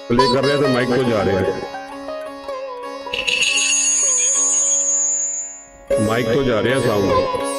Play कर रहे हैं तो माइक को जा रहे हैं, माइक को जा रहे हैं साउंड।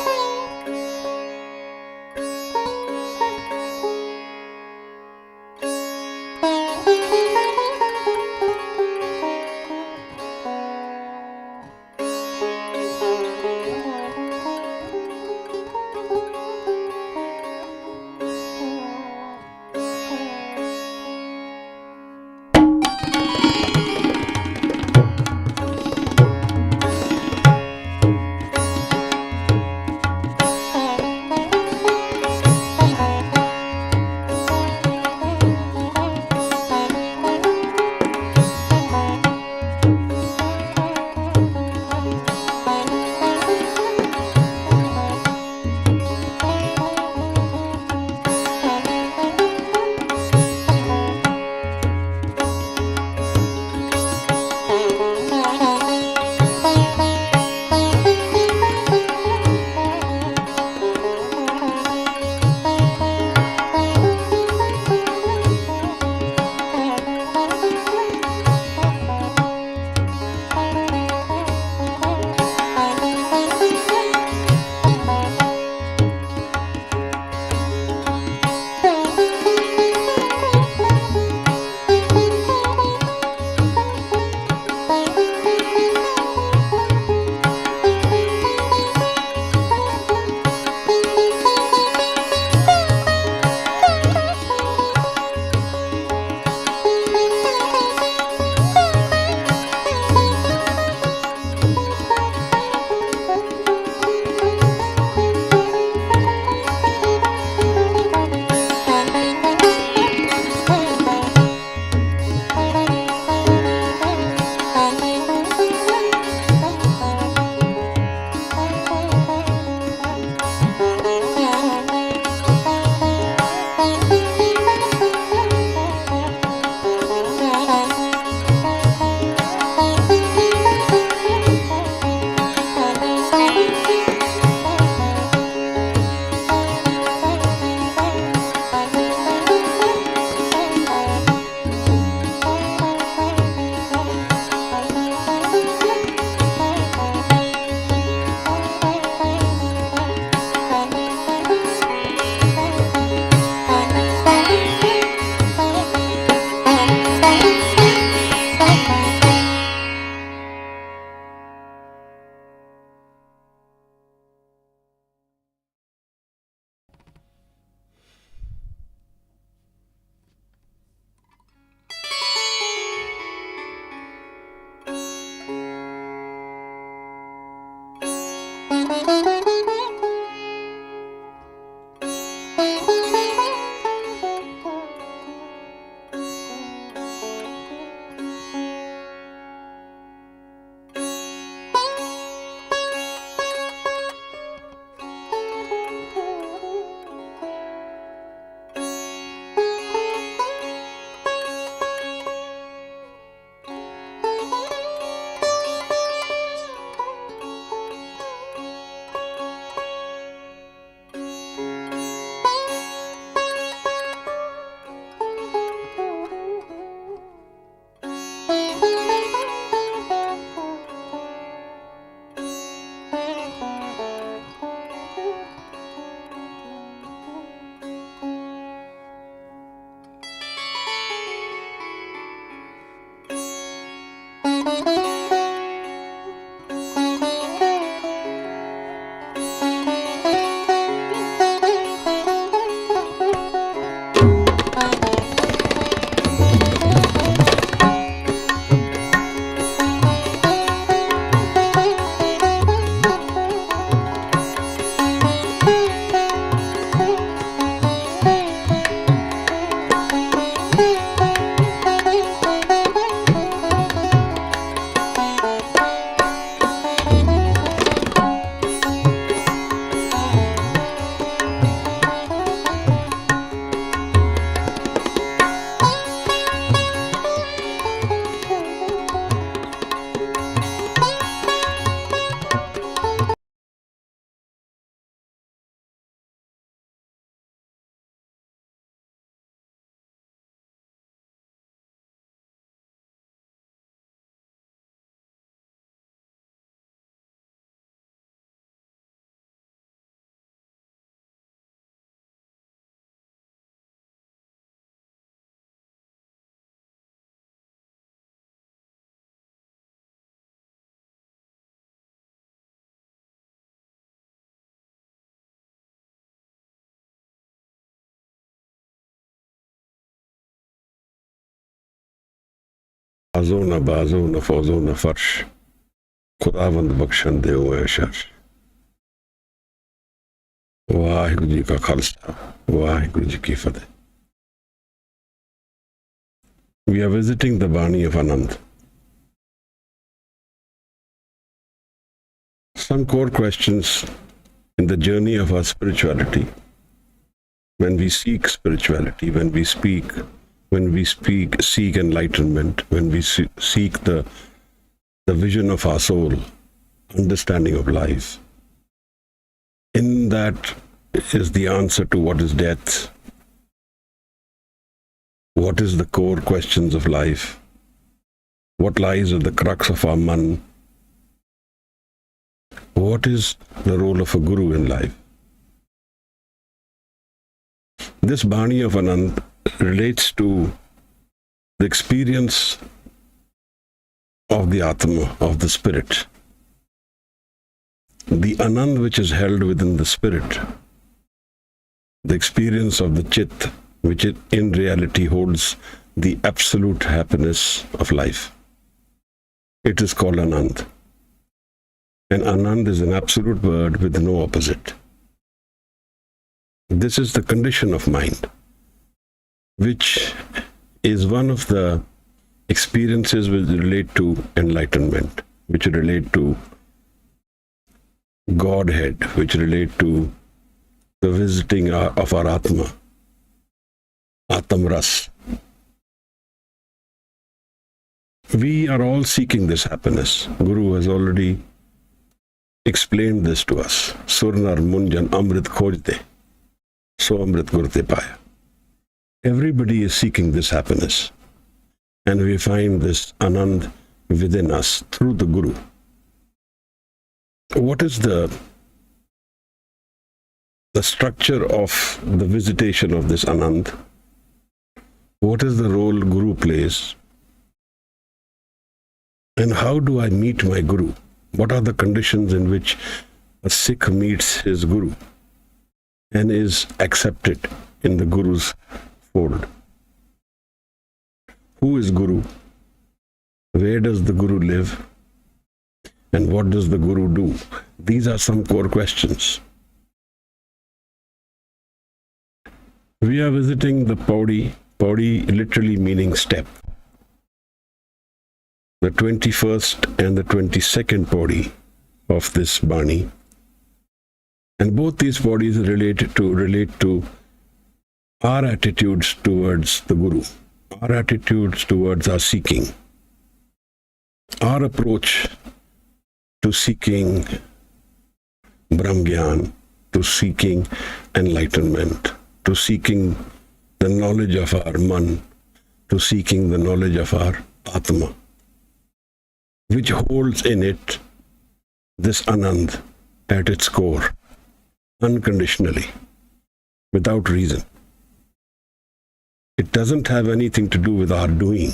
आजो न बाजो न फौजो न फर्श, खुदावंद बख्शन दे शर। वाहिगुरु जी का खालसा, वाहिगुरु जी की फतेह। We are visiting the Bani of Anand. Some core questions in the journey of our spirituality. When we seek spirituality, when we seek enlightenment, when we seek the vision of our soul, understanding of life, in that is the answer to what is death, what is the core questions of life, what lies at the crux of our man, what is the role of a guru in life. This Bani of Anand relates to the experience of the Atma, of the spirit. The Anand which is held within the spirit, the experience of the Chit, which in reality holds the absolute happiness of life. It is called Anand. And Anand is an absolute word with no opposite. This is the condition of mind, which is one of the experiences which relate to enlightenment, which relate to Godhead, which relate to the visiting of our Atma, Aatamras. We are all seeking this happiness. Guru has already explained this to us. Surnar Munjan Amrit Khojte, so Amrit Gurte Paya. Everybody is seeking this happiness. And we find this Anand within us through the Guru. What is the structure of the visitation of this Anand? What is the role Guru plays? And how do I meet my Guru? What are the conditions in which a Sikh meets his Guru and is accepted in the Guru's fold? Who is Guru? Where does the Guru live? And what does the Guru do? These are some core questions. We are visiting the Pauri, Pauri literally meaning step. The 21st and the 22nd Pauri of this Bani. And both these Pauris relate to our attitudes towards the Guru, our attitudes towards our seeking, our approach to seeking Brahmgyan, to seeking enlightenment, to seeking the knowledge of our man, to seeking the knowledge of our Atma, which holds in it this Anand at its core, unconditionally, without reason. It doesn't have anything to do with our doing.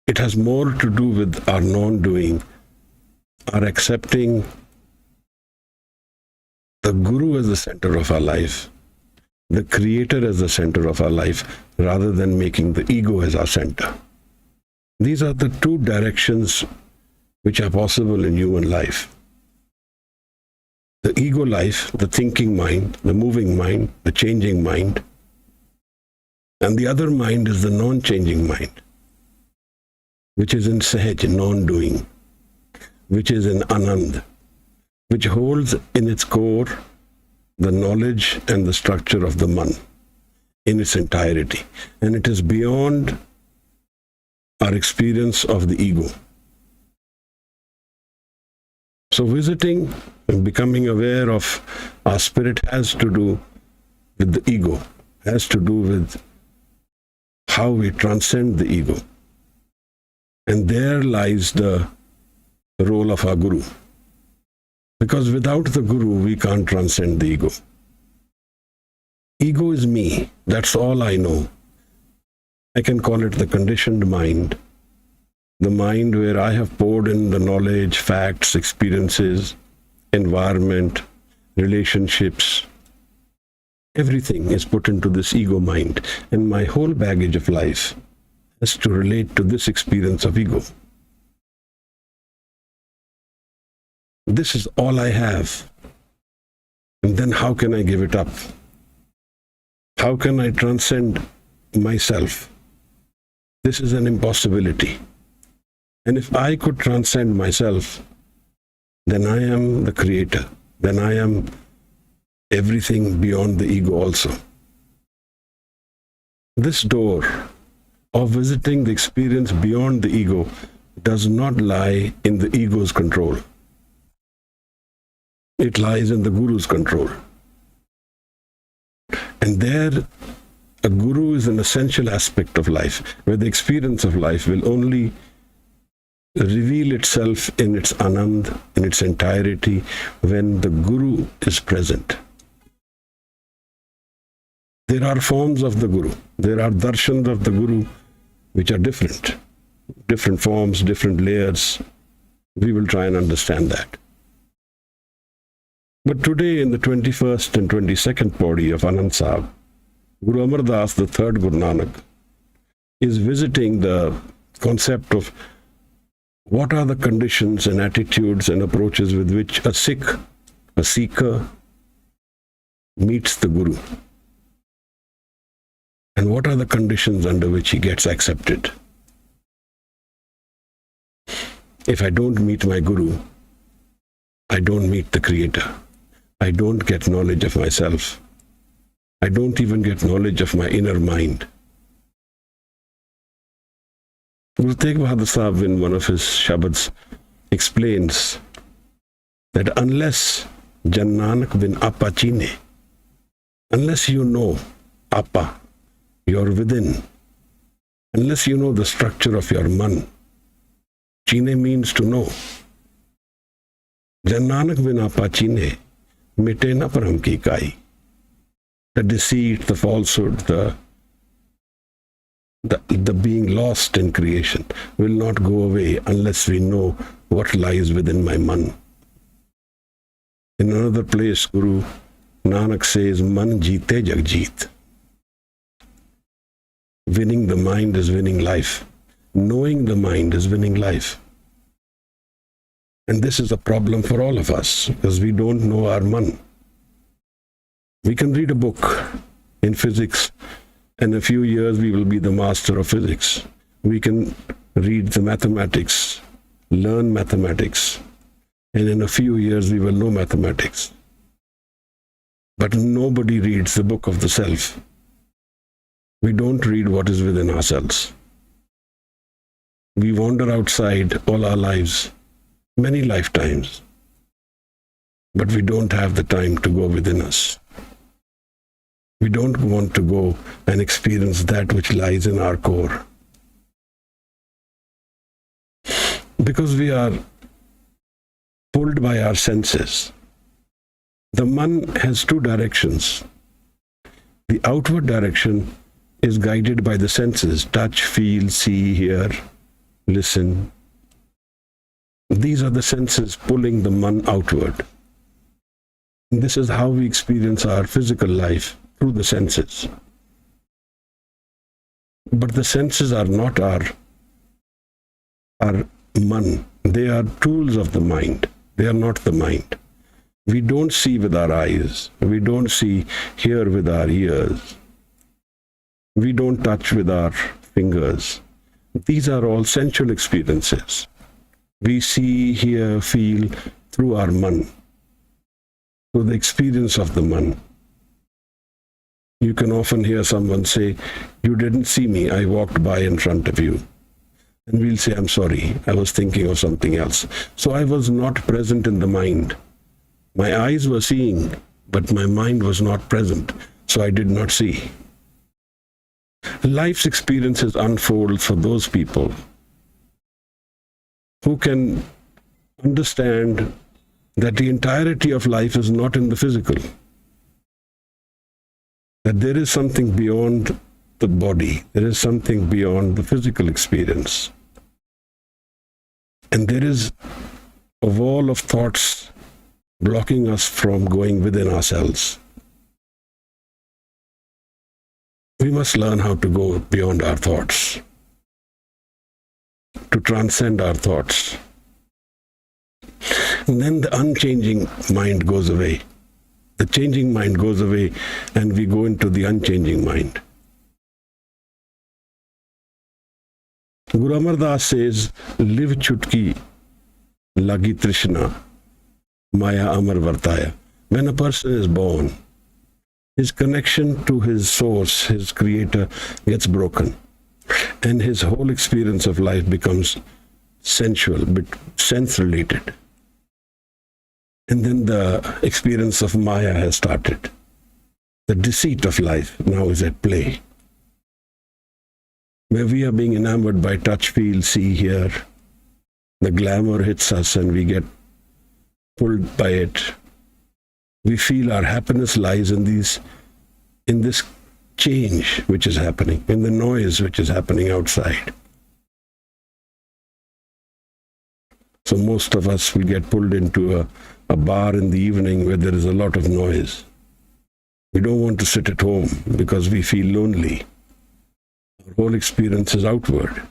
It has more to do with our non-doing, our accepting the Guru as the center of our life, the Creator as the center of our life, rather than making the ego as our center. These are the two directions which are possible in human life. The ego life, the thinking mind, the moving mind, the changing mind, and the other mind is the non-changing mind, which is in Sahaj, non-doing, which is in Anand, which holds in its core the knowledge and the structure of the man in its entirety. And it is beyond our experience of the ego. So visiting and becoming aware of our spirit has to do with the ego, has to do with how we transcend the ego. And there lies the role of our Guru. Because without the Guru, we can't transcend the ego. Ego is me. That's all I know. I can call it the conditioned mind. The mind where I have poured in the knowledge, facts, experiences, environment, relationships. Everything is put into this ego mind. And my whole baggage of life has to relate to this experience of ego. This is all I have. And then how can I give it up? How can I transcend myself? This is an impossibility. And if I could transcend myself, then I am the creator. Then I am everything beyond the ego also. This door of visiting the experience beyond the ego does not lie in the ego's control. It lies in the Guru's control. And there, a Guru is an essential aspect of life, where the experience of life will only reveal itself in its Anand, in its entirety, when the Guru is present. There are forms of the Guru. There are darshans of the Guru which are different. Different forms, different layers. We will try and understand that. But today, in the 21st and 22nd Pauri of Anand Sahib, Guru Amar Das, the third Guru Nanak, is visiting the concept of what are the conditions and attitudes and approaches with which a Sikh, a seeker, meets the Guru. And what are the conditions under which he gets accepted? If I don't meet my Guru, I don't meet the Creator. I don't get knowledge of myself. I don't even get knowledge of my inner mind. Guru Tegh Bahadur Sahib, in one of his Shabads, explains that unless Jan Nanak bin Appa Chine, unless you know Appa, you're within, unless you know the structure of your man, Chine means to know. Jan Nanak bin Appa Chine, mite na param ki kai. The deceit, the falsehood, the being lost in creation will not go away unless we know what lies within my man. In another place, Guru Nanak says, Man jeete jag jeet. Winning the mind is winning life. Knowing the mind is winning life. And this is a problem for all of us, because we don't know our man. We can read a book in physics, and in a few years we will be the master of physics. We can read the mathematics, learn mathematics, and in a few years we will know mathematics. But nobody reads the book of the self. We don't read what is within ourselves. We wander outside all our lives, many lifetimes, but we don't have the time to go within us. We don't want to go and experience that which lies in our core. Because we are pulled by our senses. The man has two directions. The outward direction is guided by the senses: touch, feel, see, hear, listen. These are the senses pulling the man outward. This is how we experience our physical life, through the senses. But the senses are not our man. They are tools of the mind. They are not the mind. We don't see with our eyes. We don't hear with our ears. We don't touch with our fingers. These are all sensual experiences. We see, hear, feel through our man, through the experience of the man. You can often hear someone say, "You didn't see me, I walked by in front of you." And we'll say, "I'm sorry, I was thinking of something else." So I was not present in the mind. My eyes were seeing, but my mind was not present, so I did not see. Life's experiences unfold for those people who can understand that the entirety of life is not in the physical, that there is something beyond the body, there is something beyond the physical experience. And there is a wall of thoughts blocking us from going within ourselves. We must learn how to go beyond our thoughts. to transcend our thoughts. And then the unchanging mind goes away. The changing mind goes away and we go into the unchanging mind. Guru Amar Das says, live chutki, lagi trishna, maya amar vartaya. When a person is born, his connection to his source, his creator, gets broken. And his whole experience of life becomes sensual, but sense-related. And then the experience of Maya has started. The deceit of life now is at play. Where we are being enamored by touch, feel, see, hear, the glamour hits us and we get pulled by it. We feel our happiness lies in this change which is happening, in the noise which is happening outside. So most of us will get pulled into a bar in the evening where there is a lot of noise. We don't want to sit at home because we feel lonely. Our whole experience is outward.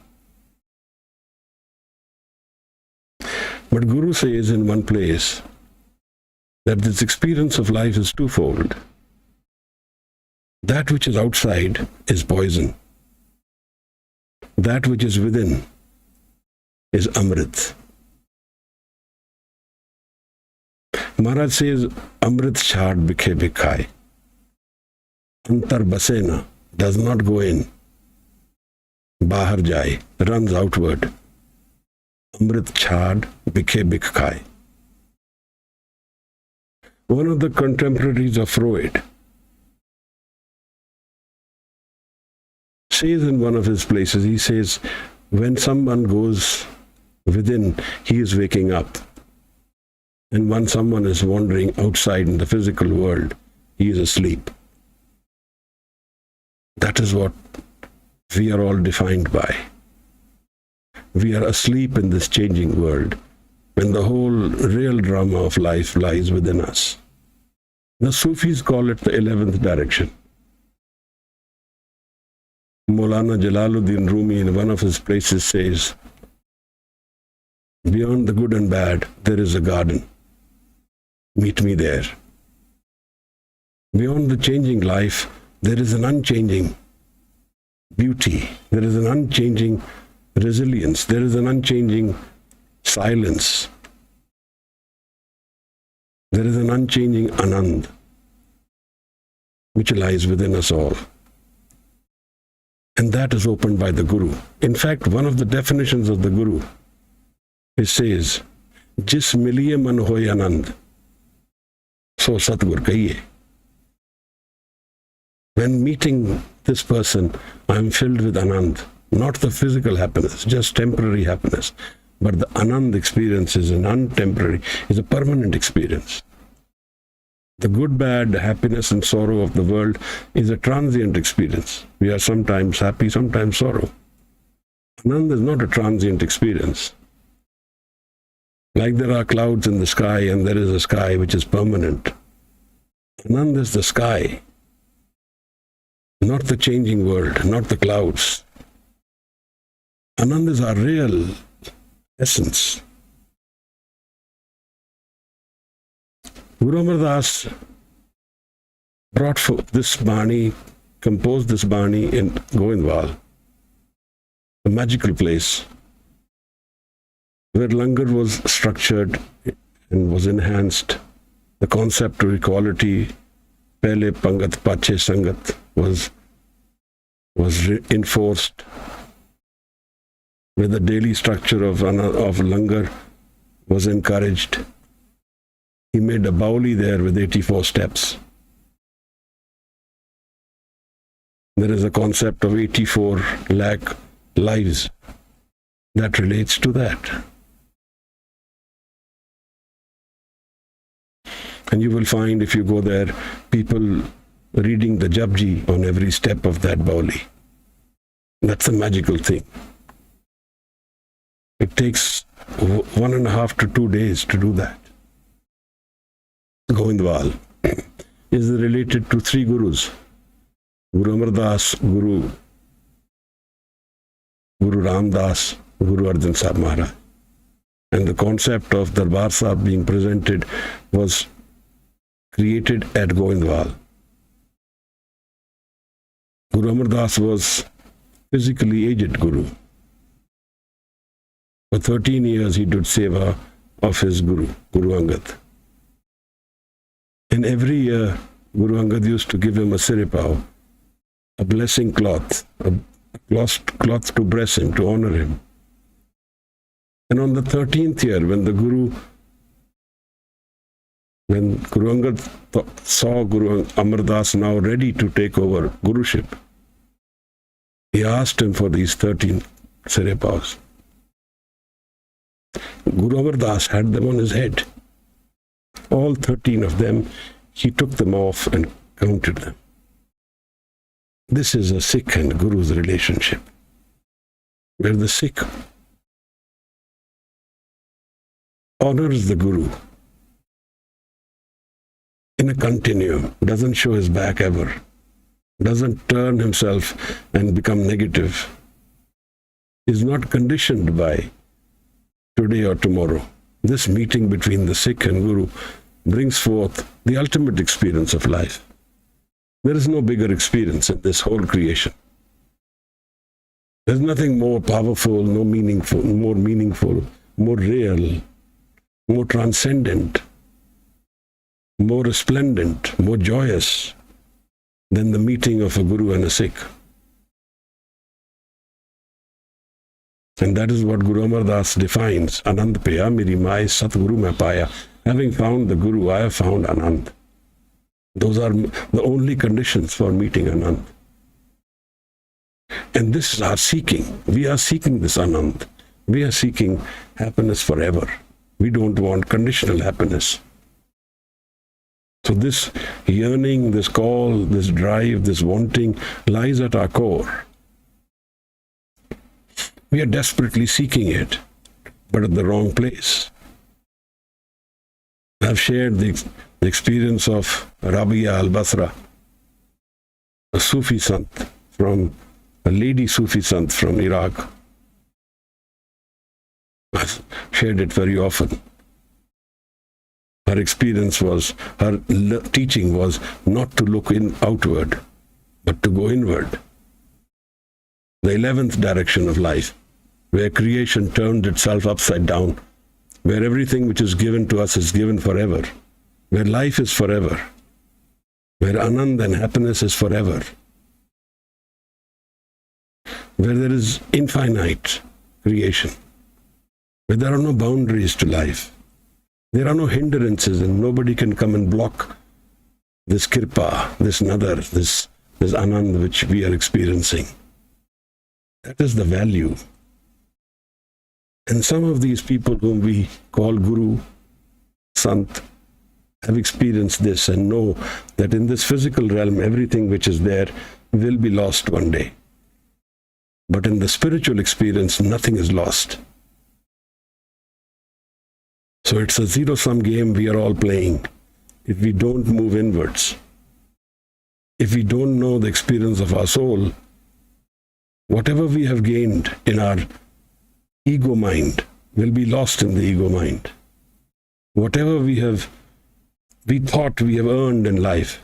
But Guru says in one place that this experience of life is twofold. That which is outside is poison. That which is within is Amrit. Maharaj says, Amrit chhad bikhe bikhai. Antar basena, does not go in. Bahar jai, runs outward. Amrit chhad bikhe bikhai. One of the contemporaries of Freud says in one of his places, he says, when someone goes within, he is waking up. And when someone is wandering outside in the physical world, he is asleep. That is what we are all defined by. We are asleep in this changing world, when the whole real drama of life lies within us. The Sufis call it the 11th direction. Maulana Jalaluddin Rumi in one of his places says, beyond the good and bad, there is a garden. Meet me there. Beyond the changing life, there is an unchanging beauty. There is an unchanging resilience. There is an unchanging silence. There is an unchanging Anand, which lies within us all. And that is opened by the Guru. In fact, one of the definitions of the Guru, it says, Jis miliye man hoy Anand, so Satgur kahiye. When meeting this person, I am filled with Anand, not the physical happiness, just temporary happiness. But the Anand experience is an untemporary, is a permanent experience. The good, bad, happiness and sorrow of the world is a transient experience. We are sometimes happy, sometimes sorrow. Anand is not a transient experience. Like there are clouds in the sky and there is a sky which is permanent. Anand is the sky, not the changing world, not the clouds. Anand is our real essence. Guru Amar Das brought this Bani, composed this Bani in Govindwal, a magical place where langar was structured and was enhanced. The concept of equality, pehle pangat pache sangat, was enforced, where the daily structure of langar was encouraged. He made a bauli there with 84 steps. There is a concept of 84 lakh lives that relates to that. And you will find, if you go there, people reading the Japji on every step of that bauli. That's a magical thing. It takes 1.5 to 2 days to do that. Govindwal is related to 3 gurus. Guru Amar Das, Guru Ram Das, Guru Arjan Sahib Maharaj. And the concept of Darbar Sahib being presented was created at Govindwal. Guru Amar Das was physically aged Guru. For 13 years he did seva of his Guru, Guru Angad. And every year Guru Angad used to give him a siripao, a blessing cloth, a cloth to bless him, to honor him. And on the 13th year, when Guru Angad saw Guru Amar Das now ready to take over Guruship, he asked him for these 13 siripaos. Guru Amar Das had them on his head. All 13 of them, he took them off and counted them. This is a Sikh and Guru's relationship, where the Sikh honors the Guru in a continuum, doesn't show his back ever, doesn't turn himself and become negative, is not conditioned by today or tomorrow. This meeting between the Sikh and Guru brings forth the ultimate experience of life. There is no bigger experience in this whole creation. There's nothing more powerful, more meaningful, more real, more transcendent, more resplendent, more joyous than the meeting of a Guru and a Sikh. And that is what Guru Amar Das defines. Anand Paya Meri Mai Satguru Mein Paya. Having found the Guru, I have found Anand. Those are the only conditions for meeting Anand. And this is our seeking. We are seeking this Anand. We are seeking happiness forever. We don't want conditional happiness. So this yearning, this call, this drive, this wanting lies at our core. We are desperately seeking it, but at the wrong place. I've shared the experience of Rabia al-Basra, a Sufi Sant a lady Sufi Sant from Iraq. I've shared it very often. Her experience was, her teaching was not to look outward, but to go inward. The 11th direction of life, where creation turned itself upside down, where everything which is given to us is given forever, where life is forever, where Anand and happiness is forever, where there is infinite creation, where there are no boundaries to life, there are no hindrances, and nobody can come and block this kirpa, this nadar, this Anand which we are experiencing. That is the value. And some of these people whom we call Guru, Sant, have experienced this and know that in this physical realm, everything which is there will be lost one day. But in the spiritual experience, nothing is lost. So it's a zero-sum game we are all playing. If we don't move inwards, if we don't know the experience of our soul, whatever we have gained in our ego mind will be lost in the ego mind. Whatever we thought we have earned in life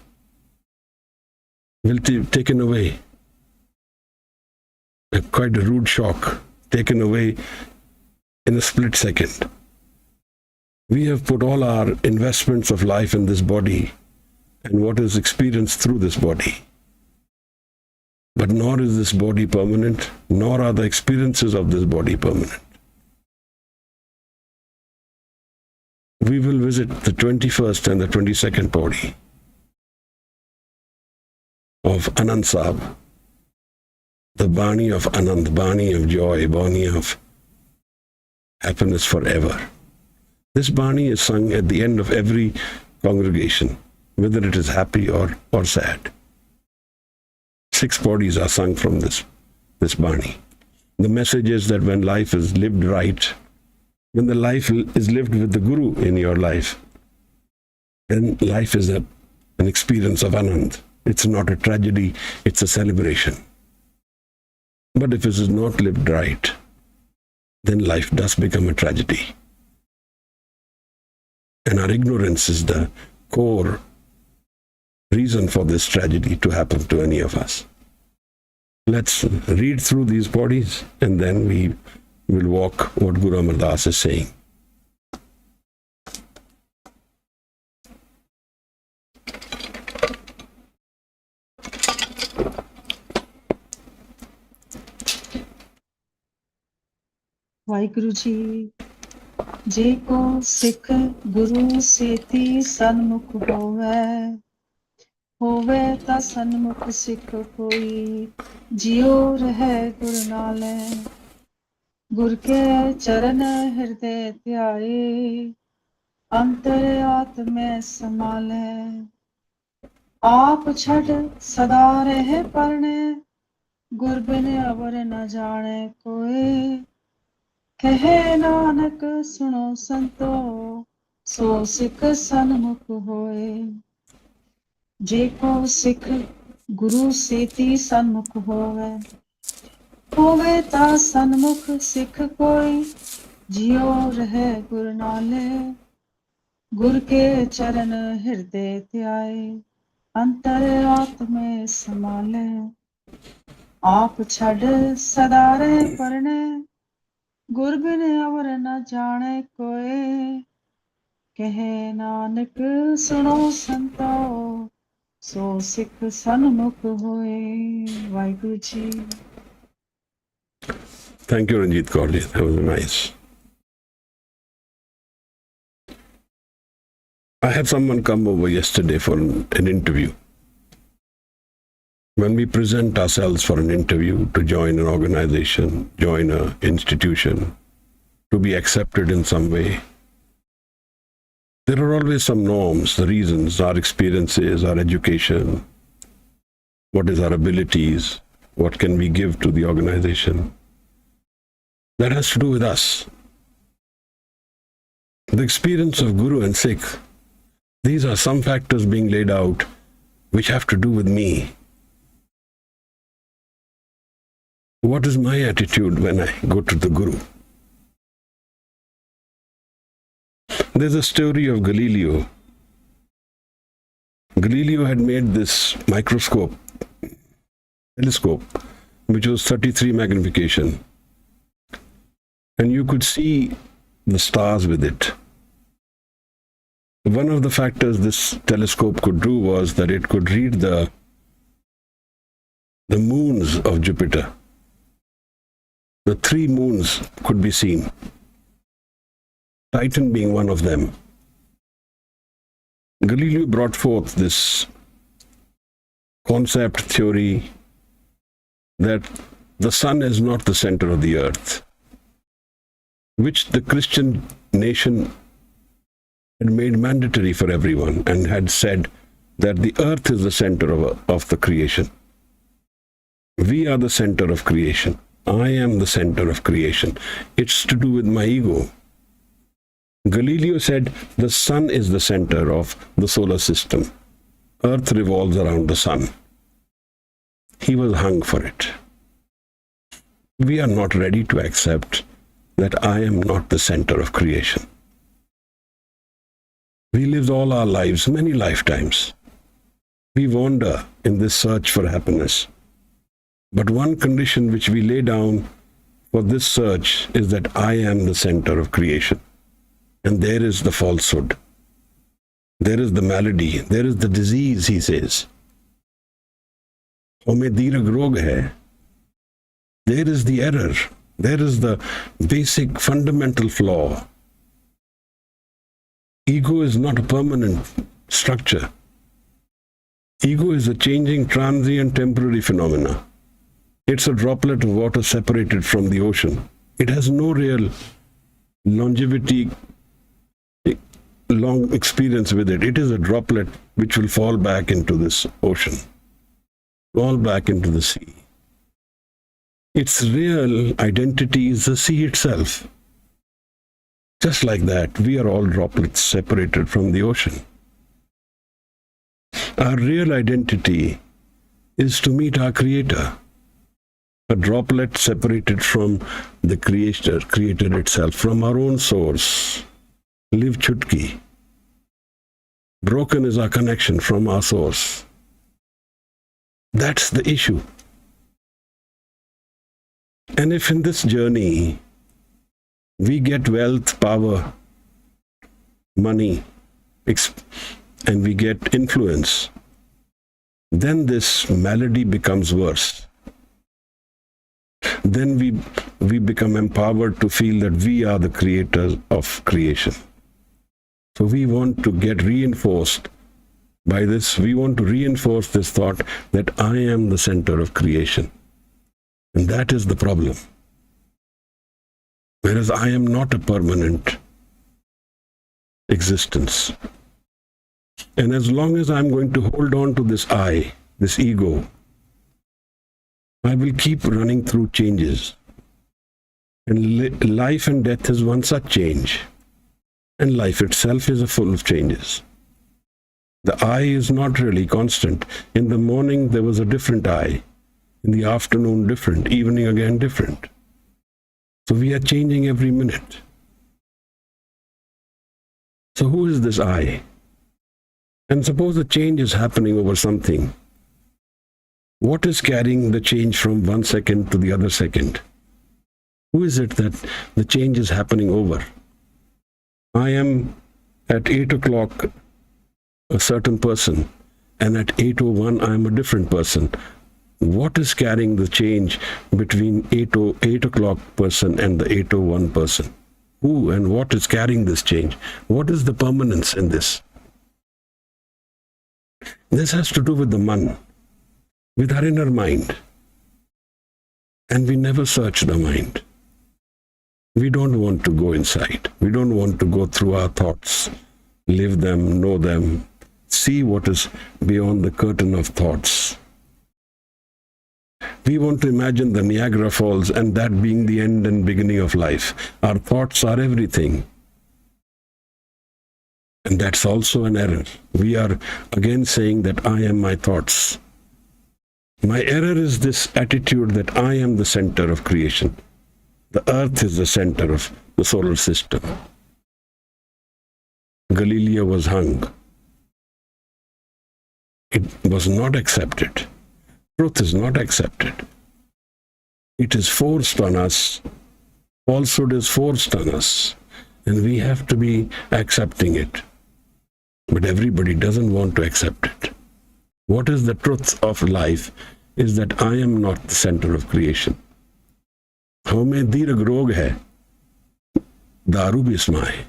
will be taken away. Quite a rude shock, taken away in a split second. We have put all our investments of life in this body and what is experienced through this body. But nor is this body permanent, nor are the experiences of this body permanent. We will visit the 21st and the 22nd Pauri of Anand Sahib, the Bani of Anand, Bani of joy, Bani of happiness forever. This Bani is sung at the end of every congregation, whether it is happy or sad. 6 Pauris are sung from this Bani. The message is that when life is lived right, when the life is lived with the Guru in your life, then life is an experience of Anand. It's not a tragedy, it's a celebration. But if it is not lived right, then life does become a tragedy. And our ignorance is the core reason for this tragedy to happen to any of us. Let's read through these bodies and then we will walk what Guru Amardas is saying. Waheguru ji ਜੇ ਕੋ ਸਿੱਖ ਗੁਰੂ ਸੇਤੀ ਸਨਮੁਖ ਹੋਵੇ ਤਾਂ ਸਨਮੁਖ ਸਿੱਖ ਕੋਈ ਜਿਉ ਰਹਿ ਗੁਰ ਨਾਲੇ ਗੁਰ ਕੇ ਚਰਨ ਹਿਰਦੇ ਧਿਆਏ ਅੰਤਰ ਆਤਮੈ ਸਮਾਲੇ ਆਪ ਛੱਡ ਸਦਾ ਰਹਿ ਪਰਣੇ ਗੁਰ ਬਿਨ ਅਵਰ ਨ ਜਾਣੇ ਕੋਏ ਕਹੇ ਨਾਨਕ ਸੁਣੋ ਸੰਤੋ ਸੋ ਸਿੱਖ ਸਨਮੁਖ ਹੋਏ ਜੇ ਕੋ ਸਿੱਖ ਗੁਰੂ ਸੇਤੀ ਸਨਮੁਖ ਹੋਵੇ ਤਾਂ ਸਨਮੁਖ ਸਿੱਖ ਕੋਈ ਜਿਉ ਰਹਿ ਗੁਰ ਨਾਲੇ ਗੁਰ ਕੇ ਚਰਨ ਹਿਰਦੇ ਧਿਆਏ ਅੰਤਰ ਆਤਮੇ ਸਮਾਲੇ ਆਪ ਛੱਡ ਸਦਾ ਰਹਿ ਪਰਣੇ ਗੁਰ ਬਿਨ ਅਵਰ ਨ ਜਾਣੇ ਕੋਏ ਕਹੇ ਨਾਨਕ ਸੁਣੋ ਸੰਤੋ ਸੋ ਸਿੱਖ ਸਨਮੁਖ ਹੋਏ Waheguru ji Thank you, Ranjit Kaur. That was nice. I had someone come over yesterday for an interview. When we present ourselves for an interview to join an organization, join an institution, to be accepted in some way, there are always some norms, the reasons, our experiences, our education, what is our abilities, what can we give to the organization. That has to do with us. The experience of Guru and Sikh, these are some factors being laid out which have to do with me. What is my attitude when I go to the Guru? There's a story of Galileo. Galileo had made this telescope, which was 33 magnification. And you could see the stars with it. One of the factors this telescope could do was that it could read the moons of Jupiter. The 3 moons could be seen, Titan being one of them. Galileo brought forth this concept theory that the sun is not the center of the earth, which the Christian nation had made mandatory for everyone and had said that the earth is the center of the creation. We are the center of creation. I am the center of creation. It's to do with my ego. Galileo said the sun is the center of the solar system. Earth revolves around the sun. He was hung for it. We are not ready to accept that I am not the center of creation. We lived all our lives, many lifetimes. We wander in this search for happiness. But one condition which we lay down for this search is that I am the center of creation. And there is the falsehood. There is the malady. There is the disease, he says. Home dirag rog hai. There is the error. There is the basic fundamental flaw. Ego is not a permanent structure. Ego is a changing, transient, temporary phenomena. It's a droplet of water separated from the ocean. It has no real longevity, long experience with it. It is a droplet which will fall back into this ocean, fall back into the sea. Its real identity is the sea itself. Just like that, we are all droplets separated from the ocean. Our real identity is to meet our Creator. a droplet separated from the creator itself, from our own source. Live chutki. Broken is our connection from our source. That's the issue. And if in this journey we get wealth, power, money, and we get influence, then this malady becomes worse. Then we become empowered to feel that we are the creators of creation. So we want to get reinforced by this. We want to reinforce this thought that I am the center of creation. And that is the problem. Whereas I am not a permanent existence. And as long as I'm going to hold on to this I, this ego, I will keep running through changes. And life and death is one such change. And life itself is full of changes. The I is not really constant. In the morning there was a different I. In the afternoon different. Evening again different. So we are changing every minute. So who is this I? And suppose the change is happening over something. What is carrying the change from one second to the other second? Who is it that the change is happening over? I am at 8 o'clock a certain person, and at 8:01 I am a different person. What is carrying the change between 8 o'clock person and the 8:01 person? Who and what is carrying this change? What is the permanence in this? This has to do with the man, with our inner mind. And we never search the mind. We don't want to go inside. We don't want to go through our thoughts, live them, know them, see what is beyond the curtain of thoughts. We want to imagine the Niagara Falls and that being the end and beginning of life. Our thoughts are everything. And that's also an error. We are again saying that I am my thoughts. My error is this attitude that I am the center of creation. The earth is the center of the solar system. Galileo was hung. It was not accepted. Truth is not accepted. It is forced on us. Falsehood is forced on us. And we have to be accepting it. But everybody doesn't want to accept it. What is the truth of life is that I am not the center of creation. हमें दीर्घ रोग है, दारू भी समाए,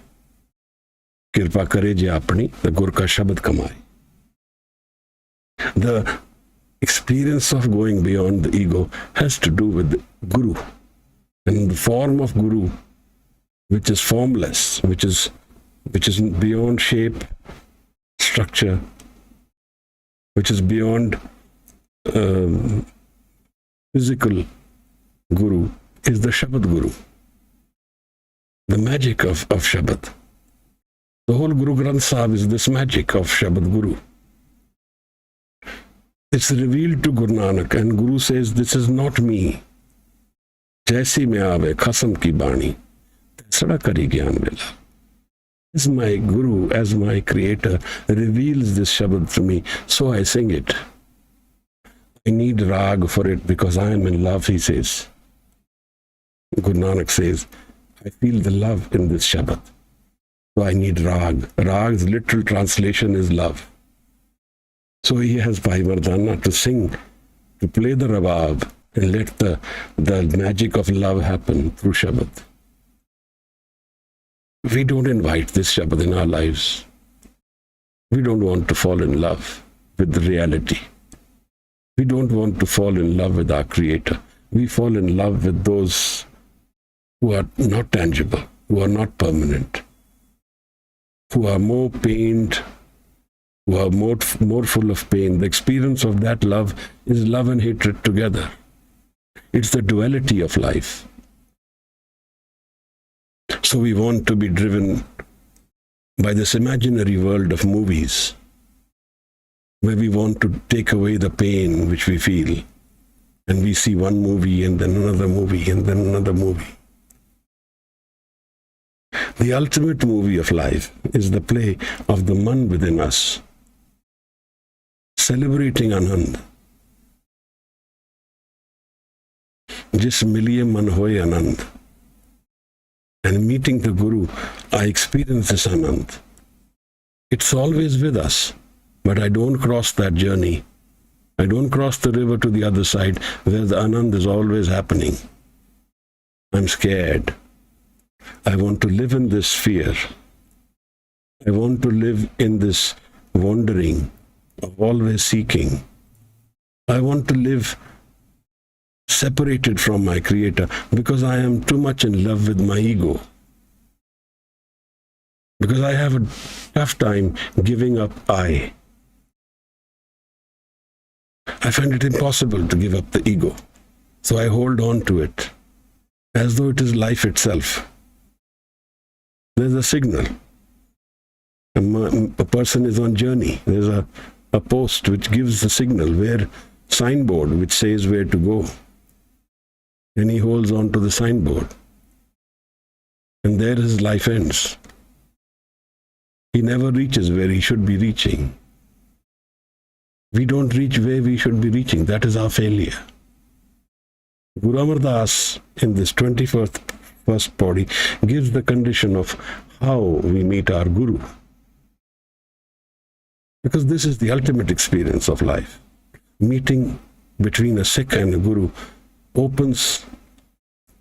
कृपा करे जे अपनी the गुर का शब्द कमाए. The experience of going beyond the ego has to do with the Guru. And the form of Guru, which is formless, which is beyond shape, structure, which is beyond physical Guru, is the Shabad Guru. The magic of Shabad. The whole Guru Granth Sahib is this magic of Shabad Guru. It's revealed to Guru Nanak, and Guru says, this is not me. Jaisi mein aave khasam ki bani, taisada kari gyan vela. As my Guru, as my Creator, reveals this Shabad to me, so I sing it. I need rag for it because I am in love, he says. Guru Nanak says, I feel the love in this Shabad. So I need rag. Rag's literal translation is love. So he has Bhai Mardana to sing, to play the rabab and let the magic of love happen through Shabad. We don't invite this Shabad in our lives. We don't want to fall in love with the reality. We don't want to fall in love with our Creator. We fall in love with those who are not tangible, who are not permanent, who are more pained, who are more full of pain. The experience of that love is love and hatred together. It's the duality of life. So we want to be driven by this imaginary world of movies, where we want to take away the pain which we feel And we see one movie and then another movie and then another movie. The ultimate movie of life is the play of the man within us, celebrating Anand. Jis miliye man hoye Anand. And meeting the Guru, I experience this Anand. It's always with us, but I don't cross that journey. I don't cross the river to the other side where the Anand is always happening. I'm scared. I want to live in this fear. I want to live in this wandering of always seeking. I want to live separated from my Creator because I am too much in love with my ego. Because I have a tough time giving up I. I find it impossible to give up the ego. So I hold on to it as though it is life itself. There's a signal. A person is on journey. There's a post which gives the signal, signboard which says where to go. And he holds on to the signboard. And there his life ends. He never reaches where he should be reaching. We don't reach where we should be reaching. That is our failure. Guru Amardas in this 21st Pauri gives the condition of how we meet our Guru. Because this is the ultimate experience of life. Meeting between a Sikh and a Guru opens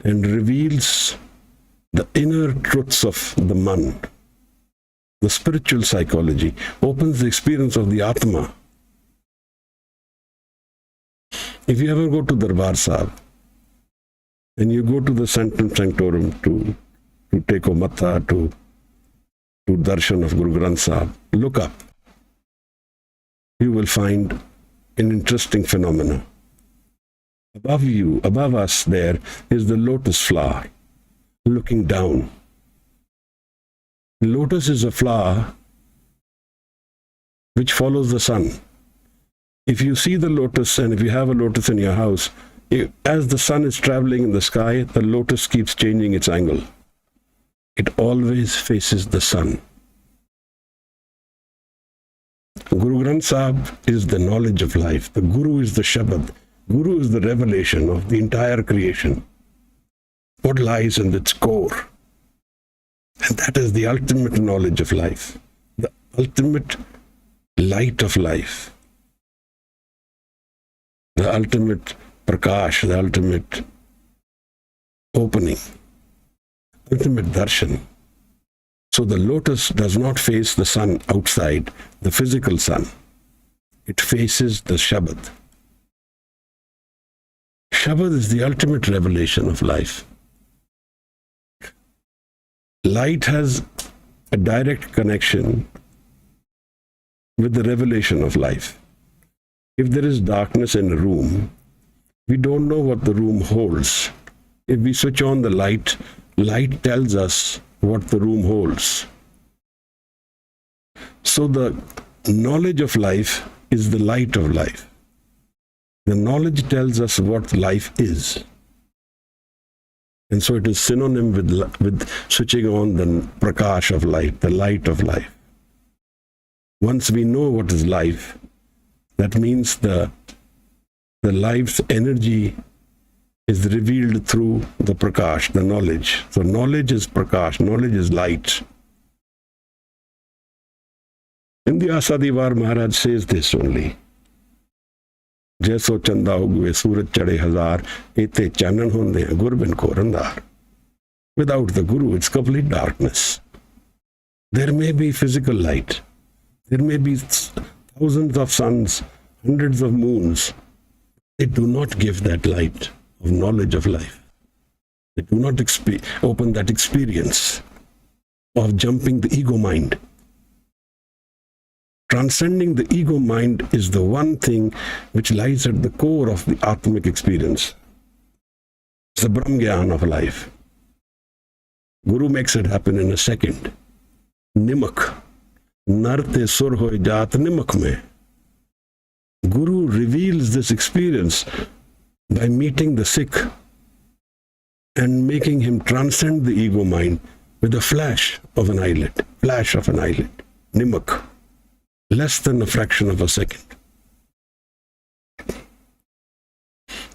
and reveals the inner truths of the man. The spiritual psychology opens the experience of the Atma. If you ever go to Darbar Sahib and you go to the Sanctum Sanctorum to take a matha, to darshan of Guru Granth Sahib, look up. You will find an interesting phenomenon. Above us there is the lotus flower looking down. Lotus is a flower which follows the sun. If you see the lotus and if you have a lotus in your house, as the sun is traveling in the sky, the lotus keeps changing its angle. It always faces the sun. Guru Granth Sahib is the knowledge of life. The Guru is the Shabad. Guru is the revelation of the entire creation. What lies in its core? And that is the ultimate knowledge of life. The ultimate light of life. The ultimate prakash, the ultimate opening, ultimate darshan. So the lotus does not face the sun outside, the physical sun. It faces the Shabad. Shabad is the ultimate revelation of life. Light has a direct connection with the revelation of life. If there is darkness in a room, we don't know what the room holds. If we switch on the light, light tells us what the room holds. So the knowledge of life is the light of life. The knowledge tells us what life is. And so it is synonym with switching on the prakash of light, the light of life. Once we know what is life, that means the life's energy is revealed through the prakash, the knowledge. So knowledge is prakash, knowledge is light. In the Asadivar, Maharaj says this only. Jaiso chanda ugve suraj chade hazar, ete chanan honde gurbin ko randar. Without the Guru, it's complete darkness. There may be physical light. There may be thousands of suns, hundreds of moons. They do not give that light of knowledge of life. They do not open that experience of jumping the ego mind. Transcending the ego mind is the one thing which lies at the core of the Atmic experience. It's the Brahm Gyan of life. Guru makes it happen in a second. Nimak. Narte sur hoy jaat nimak mein. Guru reveals this experience by meeting the Sikh and making him transcend the ego mind with a flash of an eyelid, nimak, less than a fraction of a second.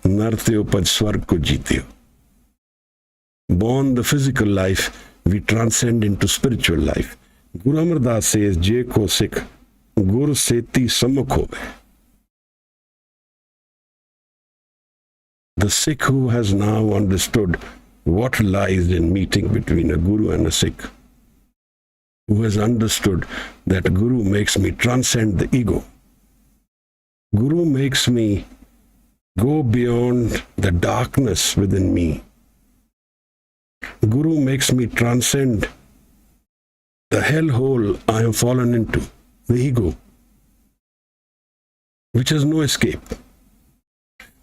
Nartyo pad swarg ko jeetyo. Born the physical life, we transcend into spiritual life. Guru Amardas says, Je ko Sikh, Gur seti samukh hove. The Sikh who has now understood what lies in meeting between a Guru and a Sikh, who has understood that Guru makes me transcend the ego. Guru makes me go beyond the darkness within me. Guru makes me transcend the hellhole I have fallen into, the ego, which has no escape.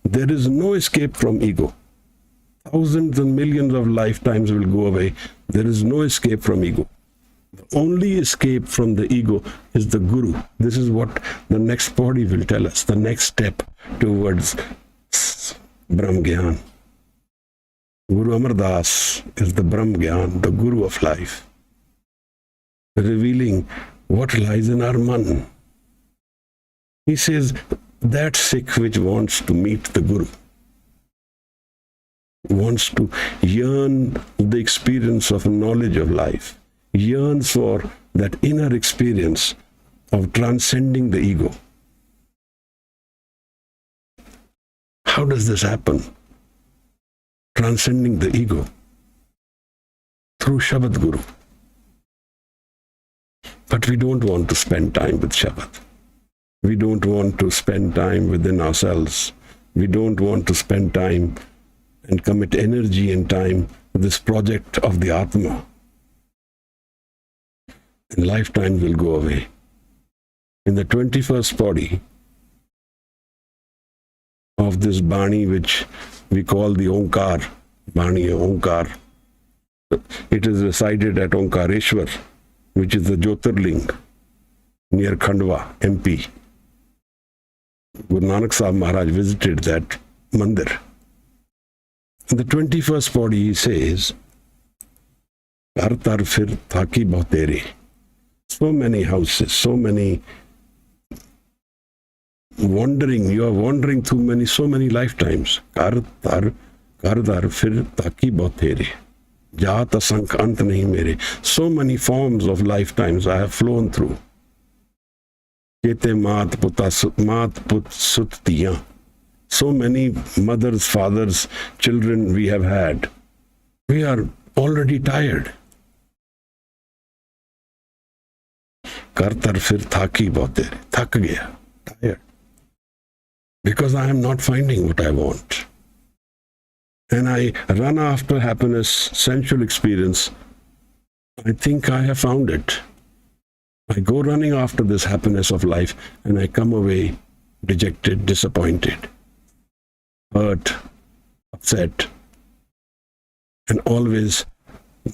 There is no escape from ego. Thousands and millions of lifetimes will go away. There is no escape from ego. The only escape from the ego is the Guru. This is what the next body will tell us, the next step towards Brahm Gyan. Guru Amardas is the Brahm Gyan, the Guru of life, revealing what lies in our man. He says, that Sikh which wants to meet the Guru, wants to yearn the experience of knowledge of life, yearns for that inner experience of transcending the ego. How does this happen? Transcending the ego through Shabad Guru. But we don't want to spend time with Shabad. We don't want to spend time within ourselves. We don't want to spend time and commit energy and time to this project of the Atma. And lifetime will go away. In the 21st body of this Bani, which we call the Onkar, Bani Onkar, it is recited at Onkareshwar, which is the Jyotirling near Khandwa, MP. Guru Nanak Sahib Maharaj visited that mandir. In the 21st body, he says, Tar tar fir thaki bahtere. So many houses, so many wandering. You are wandering through so many lifetimes. Kar tar fir taki bahtere. Jaat asank ant nahi mere. So many forms of lifetimes I have flown through. Kete maat put sut tiyan. So many mothers, fathers, children we have had. We are already tired. Kartar fir thaki bahtere. Thak gaya. Tired. Because I am not finding what I want. And I run after happiness, sensual experience. I think I have found it. I go running after this happiness of life and I come away dejected, disappointed, hurt, upset. And always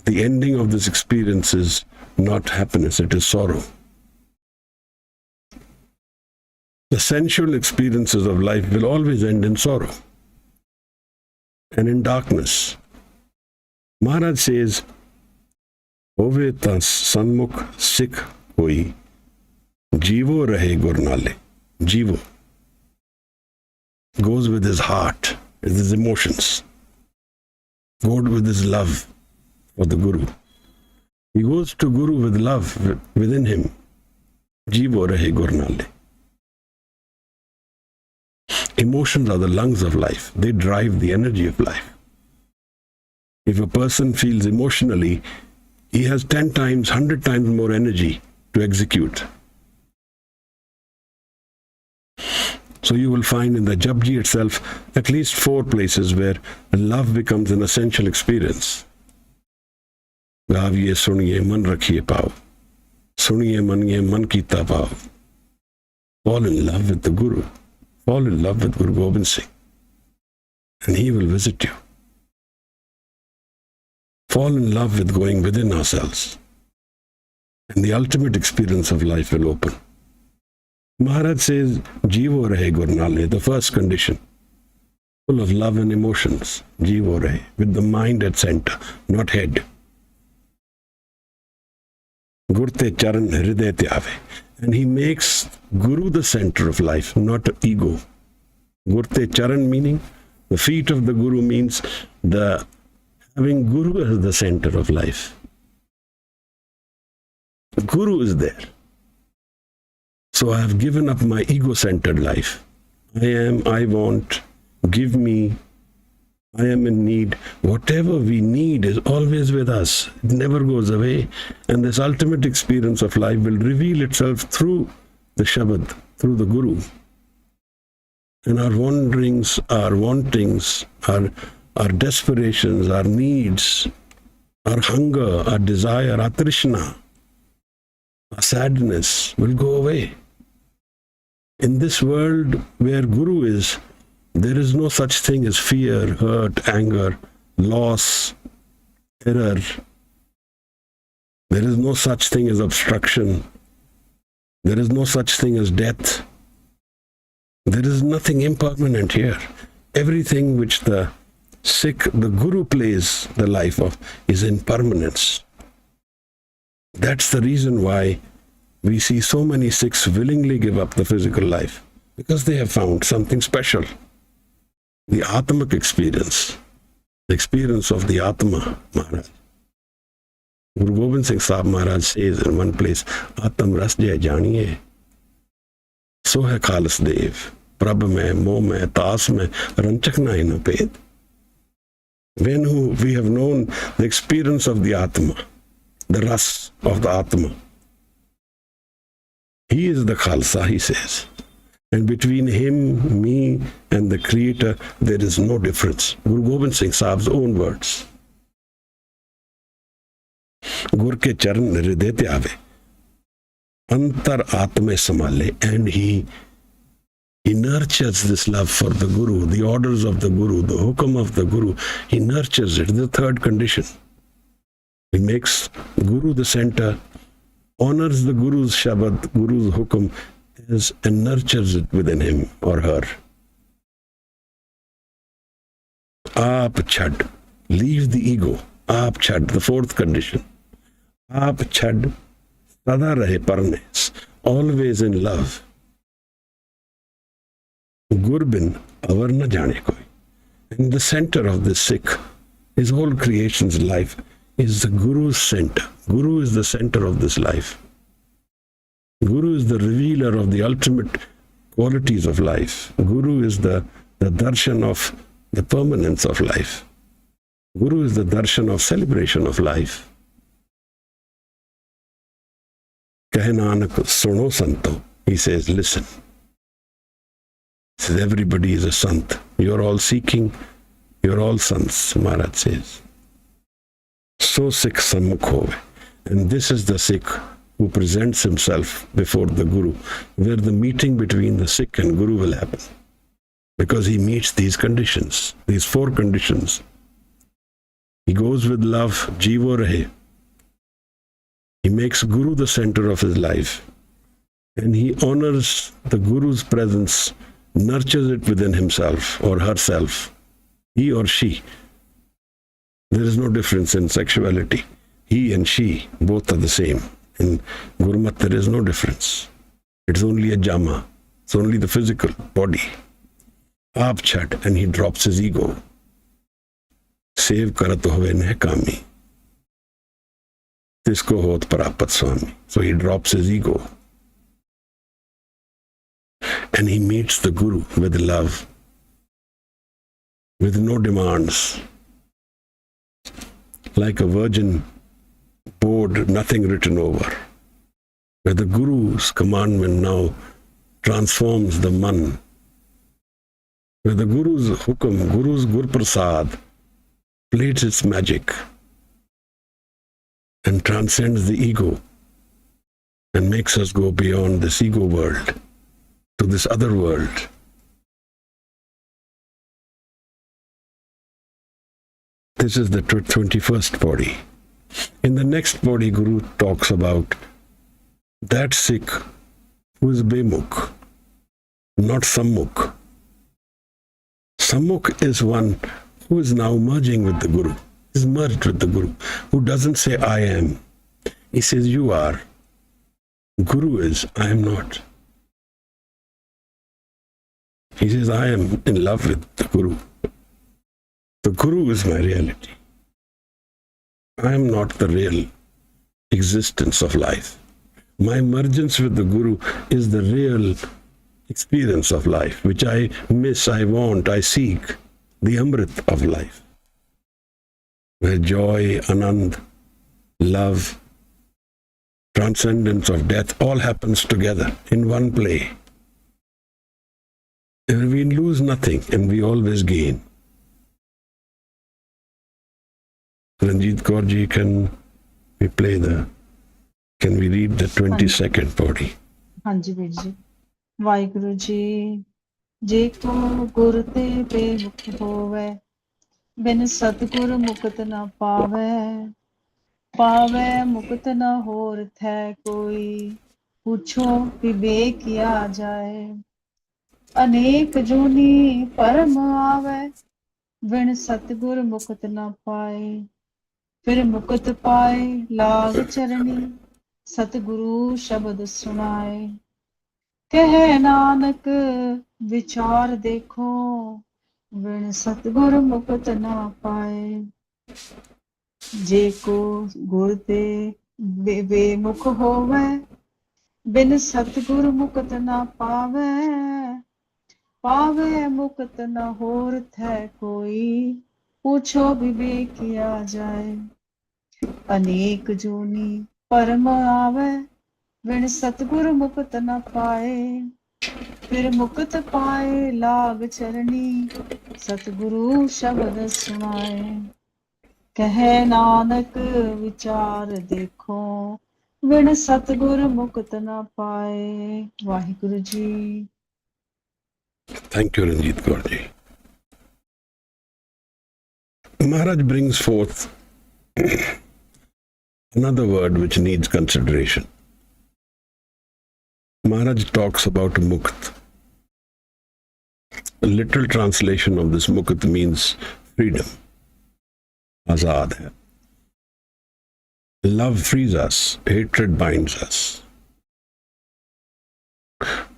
the ending of this experience is not happiness, it is sorrow. The sensual experiences of life will always end in sorrow and in darkness. Maharaj says, Hove ta sanmukh Sikh koi, Jivo rahe gur nale. Jivo goes with his heart, with his emotions, goes with his love for the Guru. He goes to Guru with love within him. Jivo rahe gur nale. Emotions are the lungs of life. They drive the energy of life. If a person feels emotionally, he has 10 times, 100 times more energy to execute. So you will find in the Japji itself at least 4 places where love becomes an essential experience. Gaviye suniye man rakhiye pao. Suniye maniye man kita pao. Fall in love with the Guru. Fall in love with Guru Gobind Singh. And he will visit you. Fall in love with going within ourselves. And the ultimate experience of life will open. Maharaj says, Jivo rahe gur nale, the first condition. full of love and emotions, jivo rahe, with the mind at center, not head. Gurte charan hriday tyave. And he makes Guru the center of life, not ego. Gurte charan meaning, the feet of the Guru means having Guru as the center of life. Guru is there. So I have given up my ego-centered life. I want, give me, I am in need. Whatever we need is always with us. It never goes away. And this ultimate experience of life will reveal itself through the Shabad, through the Guru. And our wanderings, our wantings, our desperations, our needs, our hunger, our desire, our trishna, our sadness will go away. In this world where Guru is, there is no such thing as fear, hurt, anger, loss, error. There is no such thing as obstruction. There is no such thing as death. There is nothing impermanent here. Everything which the Sikh, the Guru plays the life of, is impermanence. That's the reason why we see so many Sikhs willingly give up the physical life, because they have found something special. The Aatamik experience, the experience of the Atma Maharaj. Guru Gobind Singh Sahib Maharaj says in one place, Aatamras jai janiye, so hai khalis dev, prabh mein, moh mein, taas mein, ranchak na ina ped. When we have known the experience of the Atma, the ras of the Atma, he is the Khalsa, he says. And between him, me, and the Creator, there is no difference. Guru Gobind Singh Sahib's own words. Gur ke charan hriday tyave, antar atme samale, and he nurtures this love for the Guru, the orders of the Guru, the hukam of the Guru. He nurtures it. The third condition. He makes Guru the center, honors the Guru's Shabad, Guru's hukam, and nurtures it within him or her. Aap chad, leave the ego. Aap chad, the fourth condition. Aap chad, sada rahe parne, always in love. Gurbin, avar na jane koi. In the center of this Sikh, his whole creation's life is the Guru's center. Guru is the center of this life. Guru is the revealer of the ultimate qualities of life. Guru is the darshan of the permanence of life. Guru is the darshan of celebration of life. Kahe Nanak, suno santo. He says, listen. He says, everybody is a sant. You're all seeking, you're all sants, Maharaj says. So Sikh sammukh hove. And this is the Sikh who presents himself before the Guru, where the meeting between the Sikh and Guru will happen. Because he meets these conditions, these four conditions. He goes with love, jivo rahe. He makes Guru the center of his life. And he honors the Guru's presence, nurtures it within himself or herself, he or she. There is no difference in sexuality. He and she, both are the same. In Gurmat, there is no difference. It's only a jama. It's only the physical body. Aap chad, and he drops his ego. Sev karat hove neh kami. Tisko hot parapat swami. So he drops his ego. And he meets the Guru with love, with no demands. Like a virgin board, nothing written over. Where the Guru's commandment now transforms the man. Where the Guru's hukam, Guru's Gur Prasad, plays its magic and transcends the ego and makes us go beyond this ego world to this other world. This is the 21st body. In the next body, Guru talks about that Sikh who is Bemukh, not Sammukh. Sammukh is one who is now merging with the Guru, is merged with the Guru, who doesn't say, I am. He says, you are. Guru is, I am not. He says, I am in love with the Guru. The Guru is my reality. I am not the real existence of life. My emergence with the Guru is the real experience of life, which I miss, I want, I seek, the Amrit of life, where joy, Anand, love, transcendence of death, all happens together in one play. And we lose nothing and we always gain. Ranjit Kaurji, can we read the 22nd Pauri? ਹਾਂਜੀ ਵੀਰ ਜੀ। ਵਾਹਿਗੁਰੂ ਜੀ, ਜੇ ਕੋ ਗੁਰ ਤੇ ਬੇਮੁਖ ਹੋਵੇ, ਬਿਨ ਸਤਿਗੁਰ ਮੁਕਤ ਨਾ ਪਾਵੇ। ਪਾਵੇ ਮੁਕਤ ਨਾ ਹੋਰ ਥੈ ਕੋਈ, ਪੁੱਛੋ ਵਿਵੇਕ ਕਿਆ ਜਾਏ। ਅਨੇਕ ਜੂਨੀ ਪਰਮ ਆਵੇ, ਬਿਨ ਸਤਿਗੁਰ ਮੁਕਤ ਨਾ ਪਾਏ। ਫਿਰ ਮੁਕਤ ਪਾਏ ਲਾਗ ਚਰਣੀ, ਸਤਿਗੁਰੂ ਸ਼ਬਦ ਸੁਣਾਏ। ਕਹੇ ਨਾਨਕ ਵਿਚਾਰ ਦੇਖੋ, ਬਿਨ ਸਤਿਗੁਰ ਮੁਕਤ ਨਾ ਪਾਏ। ਜੇ ਕੋ ਗੁਰ ਤੇ ਬੇਮੁਖ ਹੋਵੇ, ਬਿਨ ਸਤਿਗੁਰ ਮੁਕਤ ਨਾ ਪਾਵੇ। ਪਾਵੇ ਮੁਕਤ ਨਾ ਹੋਰ ਥੈ ਕੋਈ, ਪੁੱਛੋ ਵਿਵੇਕ ਕਿਆ ਜਾਏ। ਅਨੇਕ ਜੂਨੀ ਪਰਮ ਆਵੇ, ਬਿਨ ਸਤਿਗੁਰ ਮੁਕਤ ਨਾ ਪਾਏ। ਫਿਰ ਮੁਕਤ ਪਾਏ ਲਾਗ ਚਰਣੀ, ਸਤਿਗੁਰੂ ਸ਼ਬਦ ਸੁਣਾਏ। ਕਹੇ ਨਾਨਕ ਵਿਚਾਰ ਦੇਖੋ, ਬਿਨ ਸਤਿਗੁਰ ਮੁਕਤ ਨਾ ਪਾਏ। Waheguru ji. Thank you, Ranjit Kaurji. Maharaj brings forth another word which needs consideration. Maharaj talks about mukt. The literal translation of this mukt means freedom. Azad hai. Love frees us, hatred binds us.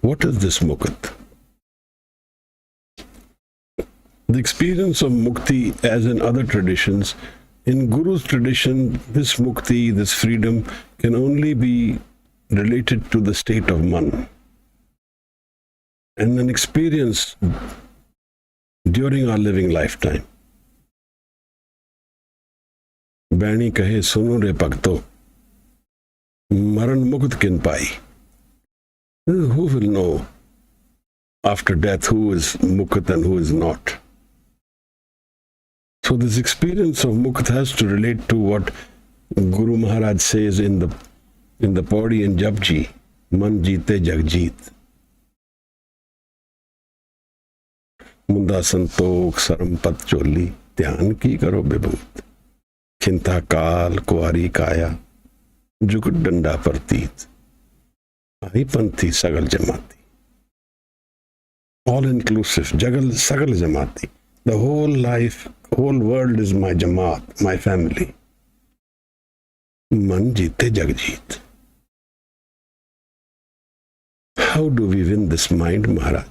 What is this mukt? The experience of mukti, as in other traditions, in Guru's tradition, this mukti, this freedom, can only be related to the state of man. And an experience during our living lifetime. Bani kahe suno re bhakto, maran mukt kin pai. Who will know after death who is mukt and who is not? So this experience of mukt has to relate to what Guru Maharaj says in the Pauri in Japji, Man jeete jag jeet. Munda santokh sarampat choli, dhyan ki karo bibhut. Chinta kaal kuari kaya, jugud danda parteet. Ahi panthi sagal jamati. All inclusive, jagal sagal jamati. The whole life, whole world is my jamaat, my family. Man jeete jag jeet. How do we win this mind, Maharaj?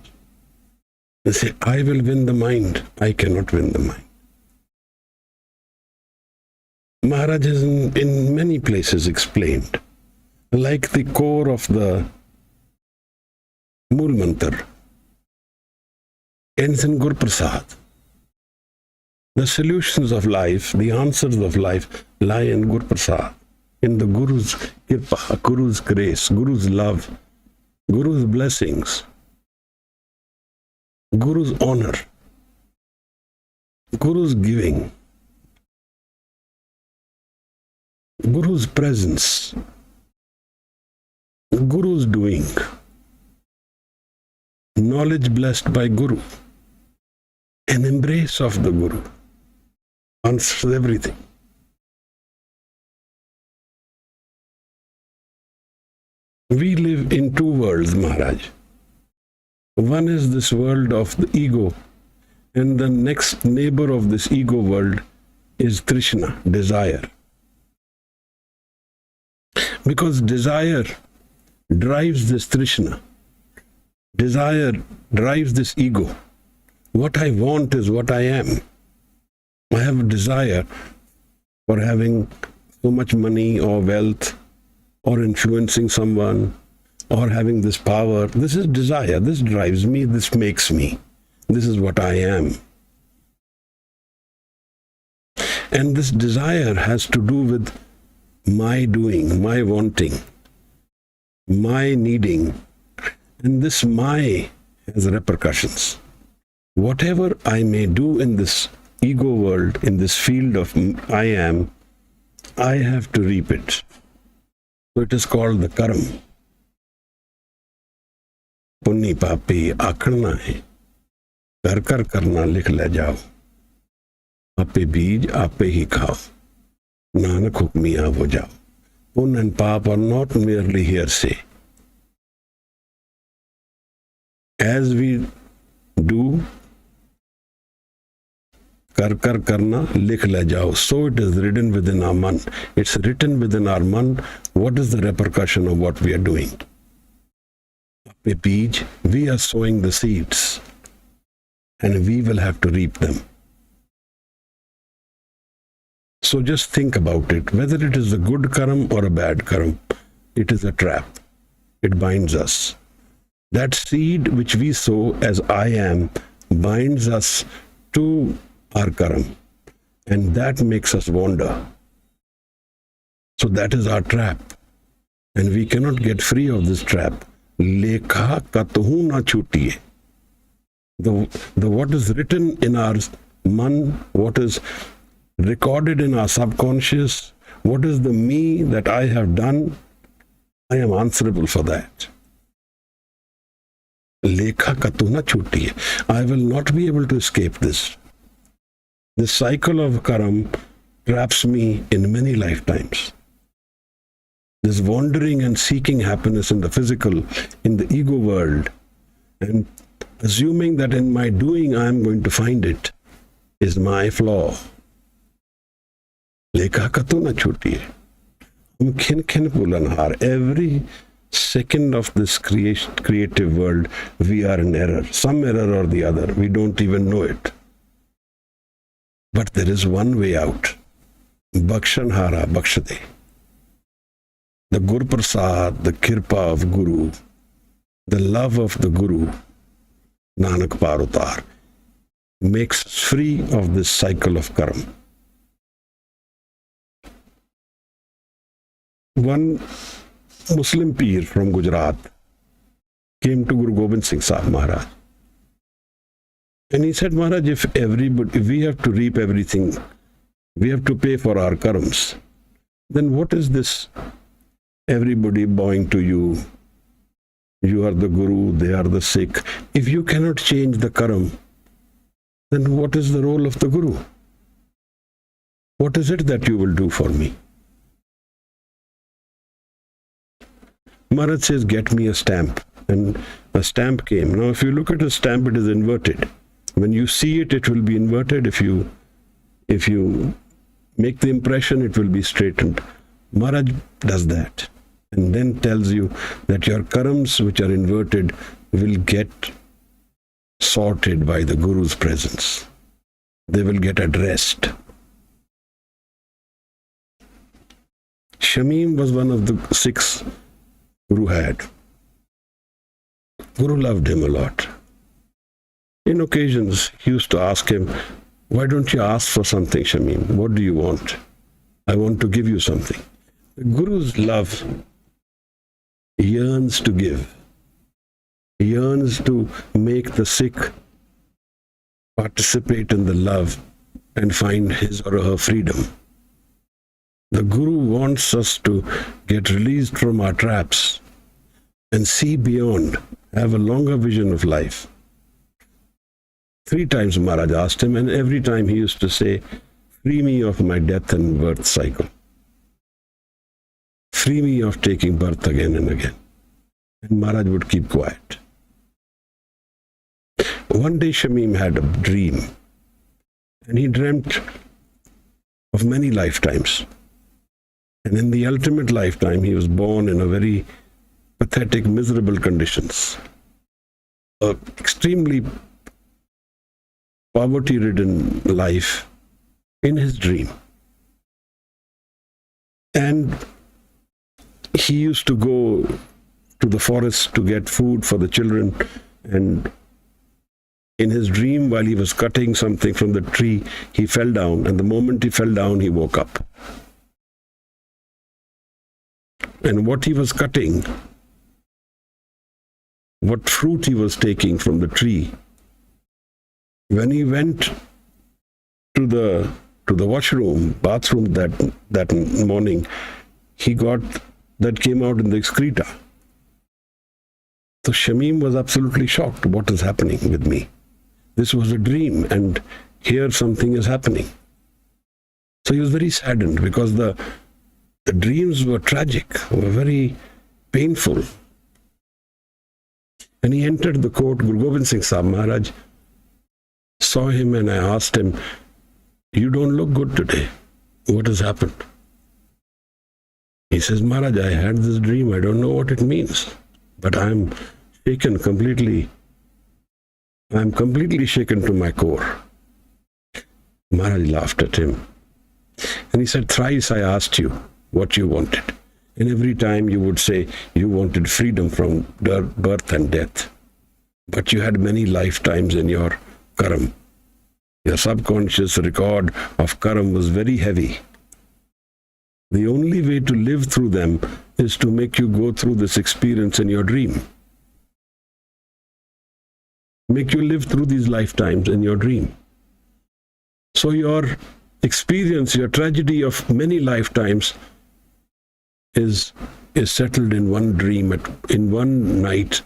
They say, I will win the mind. I cannot win the mind. Maharaj has in many places explained, like the core of the Mool Mantar ends in Gur Prasad. The solutions of life, the answers of life lie in Gur Prasad, in the Guru's kirpa, Guru's grace, Guru's love, Guru's blessings, Guru's honor, Guru's giving, Guru's presence, Guru's doing, knowledge blessed by Guru, an embrace of the Guru. Answers everything. We live in two worlds, Maharaj. One is this world of the ego And the next neighbor of this ego world is Trishna, desire. Because desire drives this Trishna. Desire drives this ego. What I want is what I am. I have a desire for having so much money or wealth or influencing someone or having this power. This is desire. This drives me. This makes me. This is what I am. And this desire has to do with my doing, my wanting, my needing. And this my has repercussions. Whatever I may do in this ego world, in this field of I am, I have to reap it. So it is called the karam. पुण्य पापी आखना है, कर कर करना लिख ले जाओ, आपे बीज आपे ही खाओ, नानक हुक्मिया हो जाओ. Pun and pap are not merely hearsay. As we do, कर कर करना लिख ले जाओ. So it is written within our man. It's written within our man. What is the repercussion of what we are doing? A beej, we are sowing the seeds and we will have to reap them. So just think about it. Whether it is a good karam or a bad karam, it is a trap. It binds us. That seed which we sow as I am binds us to our karam, and that makes us wander. So that is our trap, and we cannot get free of this trap. Lekha katahu na chutiye. The what is written in our man, what is recorded in our subconscious, what is the me that I have done, I am answerable for that. Lekha katahu na chutiye. I will not be able to escape this. This cycle of karam traps me in many lifetimes. This wandering and seeking happiness in the physical, in the ego world, and assuming that in my doing I am going to find it, is my flaw. Lekha katahu na chutiye. Hum khin khin pulanhar. Every second of this creative world, we are in error. Some error or the other. We don't even know it. But there is one way out. Bakshanhara bakshade. The Gur Prasad, the Kirpa of Guru, the love of the Guru, Nanak Parutar, makes us free of this cycle of karam. One Muslim Peer from Gujarat came to Guru Gobind Singh Sahib Maharaj. And he said, Maharaj, if we have to reap everything, we have to pay for our karams, then what is this? Everybody bowing to you. You are the Guru, they are the Sikh. If you cannot change the karam, then what is the role of the Guru? What is it that you will do for me? Maharaj says, get me a stamp. And a stamp came. Now, if you look at a stamp, it is inverted. When you see it, it will be inverted. If you make the impression, it will be straightened. Maharaj does that and then tells you that your karams which are inverted will get sorted by the Guru's presence. They will get addressed. Shamim was one of the 6 Guru had. Guru loved him a lot. In occasions, he used to ask him, why don't you ask for something, Shamim? What do you want? I want to give you something. The Guru's love yearns to give. He yearns to make the sick participate in the love and find his or her freedom. The Guru wants us to get released from our traps and see beyond, have a longer vision of life. 3 times Maharaj asked him, and every time he used to say, free me of my death and birth cycle. Free me of taking birth again and again. And Maharaj would keep quiet. One day Shamim had a dream, and he dreamt of many lifetimes. And in the ultimate lifetime, he was born in a very pathetic, miserable conditions. Extremely poverty-ridden life in his dream. And he used to go to the forest to get food for the children, and in his dream, while he was cutting something from the tree, he fell down, and the moment he fell down, he woke up. And what he was cutting, what fruit he was taking from the tree, when he went to the washroom, bathroom that morning, he got that came out in the excreta. So Shamim was absolutely shocked. What is happening with me? This was a dream, and here something is happening. So he was very saddened because the dreams were tragic, were very painful. And he entered the court. Guru Gobind Singh Sahib Maharaj saw him, and I asked him, "You don't look good today. What has happened?" He says, "Maharaj, I had this dream. I don't know what it means, but I'm shaken completely. I'm completely shaken to my core." Maharaj laughed at him. And he said, "Thrice I asked you what you wanted. And every time you would say you wanted freedom from birth and death. But you had many lifetimes in your karam. Your subconscious record of karam was very heavy. The only way to live through them is to make you go through this experience in your dream. Make you live through these lifetimes in your dream. So your experience, your tragedy of many lifetimes is settled in one dream, in one night,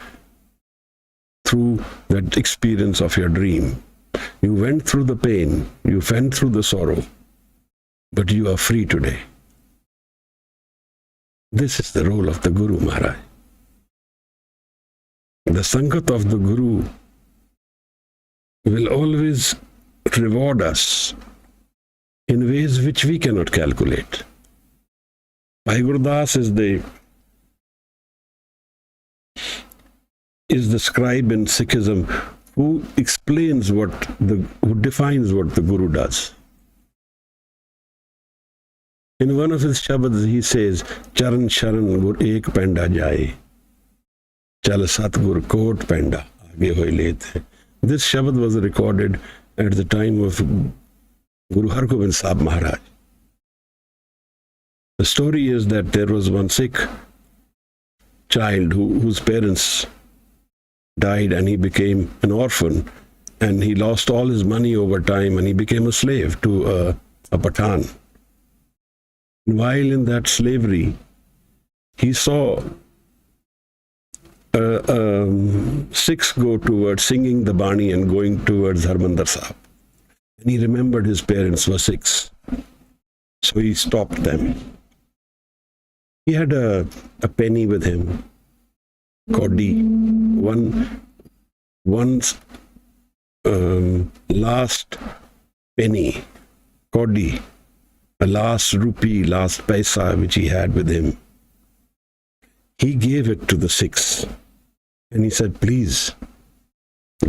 through that experience of your dream. You went through the pain, you went through the sorrow, but you are free today." This is the role of the Guru Maharaj. The Sangat of the Guru will always reward us in ways which we cannot calculate. Bhai Gurdas is the scribe in Sikhism who explains who defines what the Guru does. In one of his shabads, he says, "Charan sharan gur ek penda jaye, chal satgur kot penda aage hoy lete." This shabad was recorded at the time of Guru Har Gobind Sahib Maharaj. The story is that there was one Sikh child whose parents died, and he became an orphan, and he lost all his money over time, and he became a slave to a Pathan. And while in that slavery, he saw Sikhs go towards singing the Bani and going towards Harmandir Sahib. And he remembered his parents were Sikhs. So he stopped them. He had a penny with him, Koddi, one's last penny, Koddi, the last rupee, last paisa which he had with him. He gave it to the Sikhs, and he said, "Please,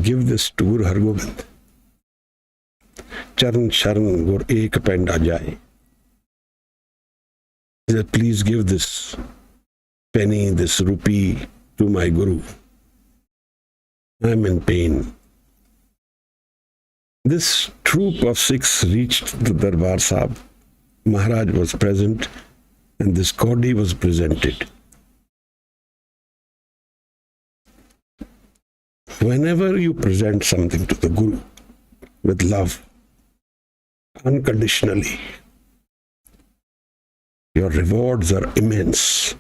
give this to Guru Har Gobind. Charan sharan gur ek penda jaye." He said, "Please give this penny, this rupee to my Guru. I'm in pain." This troop of Sikhs reached the Darbar Sahib. Maharaj was present, and this Koddi was presented. Whenever you present something to the Guru with love, unconditionally, your rewards are immense.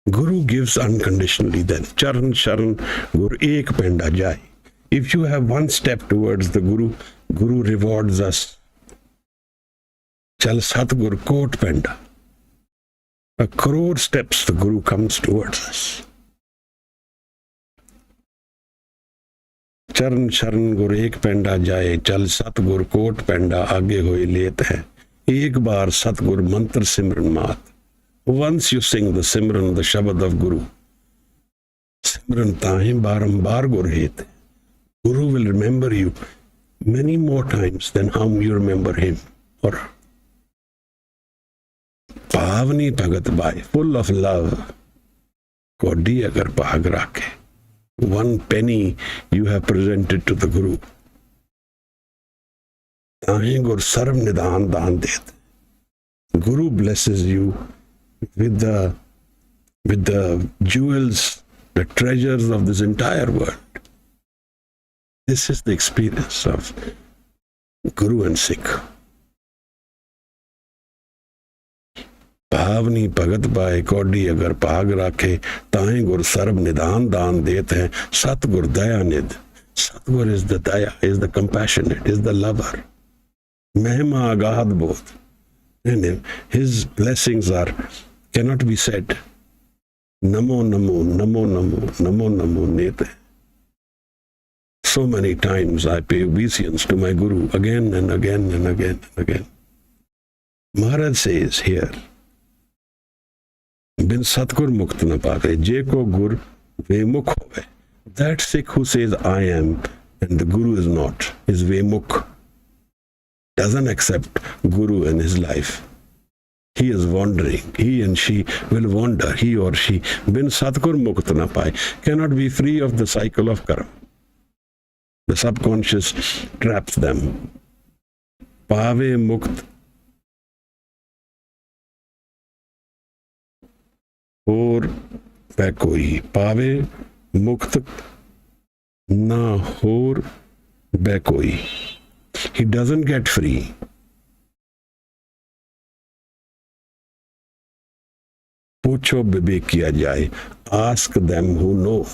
Guru gives unconditionally then. Charan sharan gur ek penda jai. If you have one step towards the Guru, Guru rewards us. Chal satgur kot penda. 1 crore steps the Guru comes towards us. चरण शरण गुर एक पेंडा जाए, चल सतगुर coat पेंडा आगे होए लेत है। एक बार सतगुर मंत्र सिमरन मात। Once you sing the Simran, the Shabad of Guru, Simran tahe barambar gur het. Guru will remember you many more times than how you remember him. Or Pavani Bhagat Bhai, full of love, Kodi agar bhag rakhe. One penny you have presented to the Guru. Tahe gur sarv nidan daan det. Guru blesses you with the jewels, the treasures of this entire world. This is the experience of Guru and Sikh. भावनी भगत बाय कौडी अगर भाग राखे, ताहे गुर सर्व निदान दान देत है। सतगुर दया निध. Satgur is the daya, is the compassionate, is the lover. Mahima agad both. And his blessings cannot be said. Namo namo, namo namo, namo namo nete. So many times I pay obeisance to my Guru again and again and again and again. Maharaj says here, Bin Satgur Mukt na paave, je ko gur vemukh hove. That Sikh who says I am and the Guru is not, is vemukh. Doesn't accept Guru in his life. He is wandering. He and she will wander. He or she, bin Satgur Mukt na paye, cannot be free of the cycle of karma. The subconscious traps them. Pave Mukt और वह कोई पावे मुक्त ना होर वह कोई. He doesn't get free. पूछो विवेक किया जाए. Ask them who know.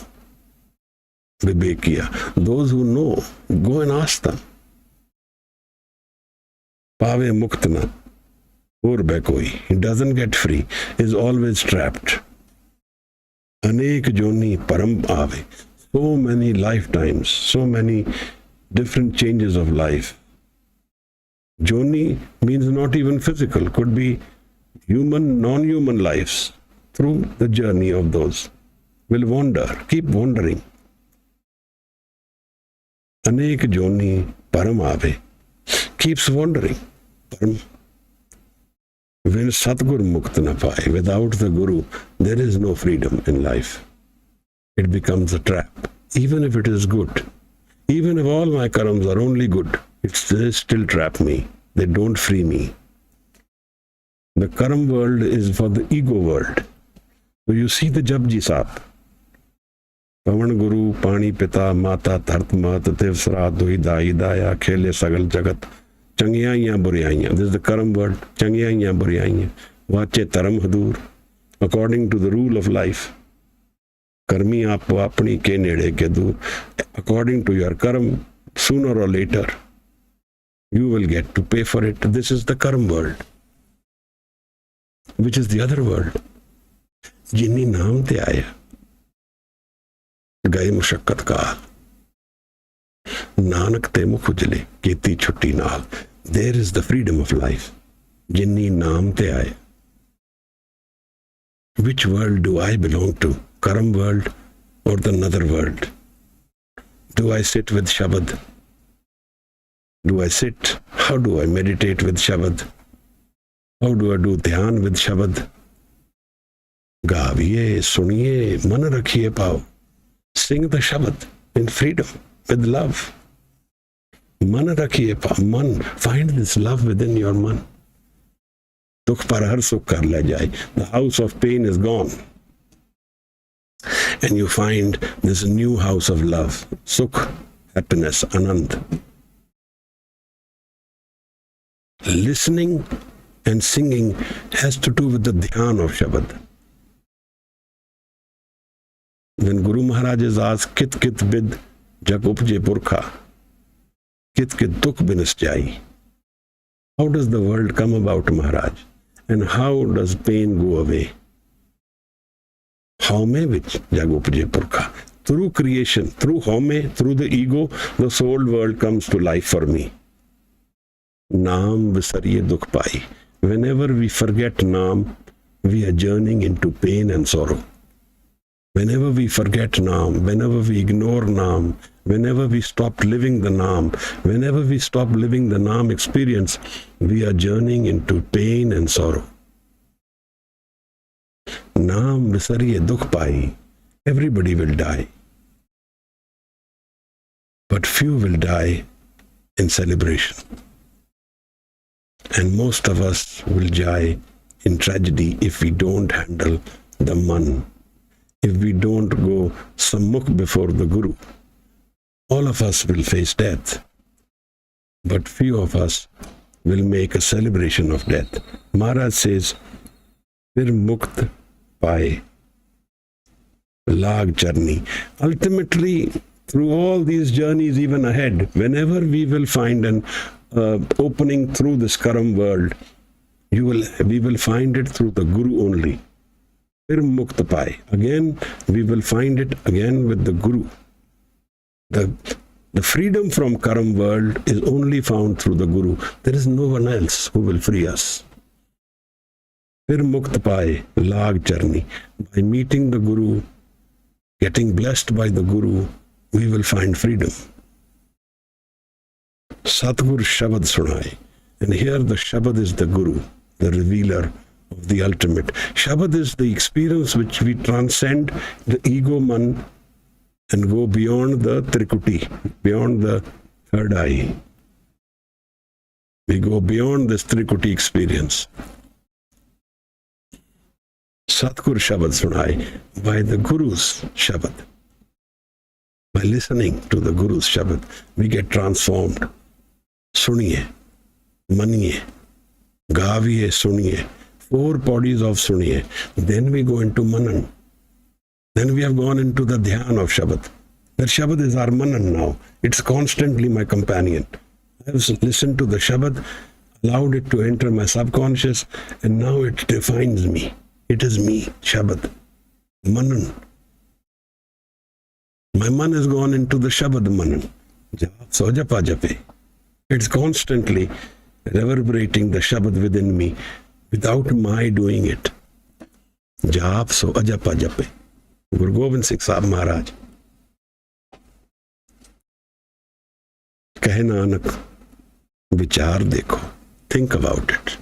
विवेक किया. Those who know, go and ask them. पावे मुक्त ना और वह कोई. He doesn't get free. Is always trapped. अनेक जोनी परम आवे. So many lifetimes, so many different changes of life. Joni means not even physical, could be human, non-human lives. Through the journey of those will wander, keep wandering. Anek Joni Param Ave keeps wandering. Param. When Satgur Mukt na paye, without the Guru, there is no freedom in life. It becomes a trap. Even if it is good, even if all my karams are only good, they still trap me. They don't free me. The karam world is for the ego world. So you see the Japji Sahib. Pavan Guru, Pani Pita, Mata, Tartma, Tativ Sra, Duhida, Hidaya, Khele, Sagal Jagat, Changyaiyan, Buriyaiyan. This is the karam world. Changyaiyan, Buriyaiyan. Vache Taram Hadur. According to the rule of life. Karmi aap apni ke nede ke dur. According to your karam, sooner or later, you will get to pay for it. This is the karam world. Which is the other world. Jinni naam te aaya. Gaye mushakkat kaal. Nanak te mukh ujle, keti chutti naal. There is the freedom of life. Jinni naam te aaya. Which world do I belong to? Karam world or the another world? Do I sit with Shabad? Do I sit? How do I meditate with Shabad? How do I do dhyan with Shabad? Gaviye, suniye, man rakhiye pao. Sing the Shabad in freedom, with love. Man rakhiye pao. Man, find this love within your man. Dukh par har sukh kar le jaye. The house of pain is gone. And you find this new house of love, Sukh, happiness, Anand. Listening and singing has to do with the dhyan of Shabad. When Guru Maharaj is asked, Kit kit bid jak upje purkha, kit kit dukh binas jai. How does the world come about, Maharaj? And how does pain go away? How may which jag upje purkha? through creation, through home, through the ego, the soul world comes to life for me. Naam visariye dukh pai. Whenever we forget Naam, we are journeying into pain and sorrow. Whenever we forget Naam, whenever we ignore Naam, whenever we stop living the Naam, whenever we stop living the Naam experience, we are journeying into pain and sorrow. Naam visariye dukh pai. Everybody will die. But few will die in celebration. And most of us will die in tragedy if we don't handle the man, if we don't go sammukh before the Guru. All of us will face death, but few of us will make a celebration of death. Maharaj says, Fir mukt pai, lag journey. Ultimately, through all these journeys even ahead, whenever we will find an opening through this karam world, we will find it through the Guru only. Fir mukt pai. Again, we will find it again with the Guru. The freedom from karam world is only found through the Guru. There is no one else who will free us. Fir mukt pai, lag journey. By meeting the Guru, getting blessed by the Guru, we will find freedom. Satgur Shabad Sunai. And here the Shabad is the Guru, the revealer of the ultimate. Shabad is the experience which we transcend the ego man and go beyond the Trikuti, beyond the third eye. We go beyond this Trikuti experience. Satgur Shabad Sunai, by the Guru's Shabad. By listening to the Guru's Shabad, we get transformed. Suniye, maniye, gaviye, suniye. 4 bodies of suniye. Then we go into manan. Then we have gone into the dhyan of Shabad. That Shabad is our manan now. It's constantly my companion. I have listened to the Shabad, allowed it to enter my subconscious, and now it defines me. It is me, Shabad. Manan. My man has gone into the Shabad manan. So japa jape. It's constantly reverberating the Shabad within me without my doing it. Jaap so ajapa jape. Guru Gobind Singh Sahib Maharaj. Kahe Nanak, vichar dekho. Think about it.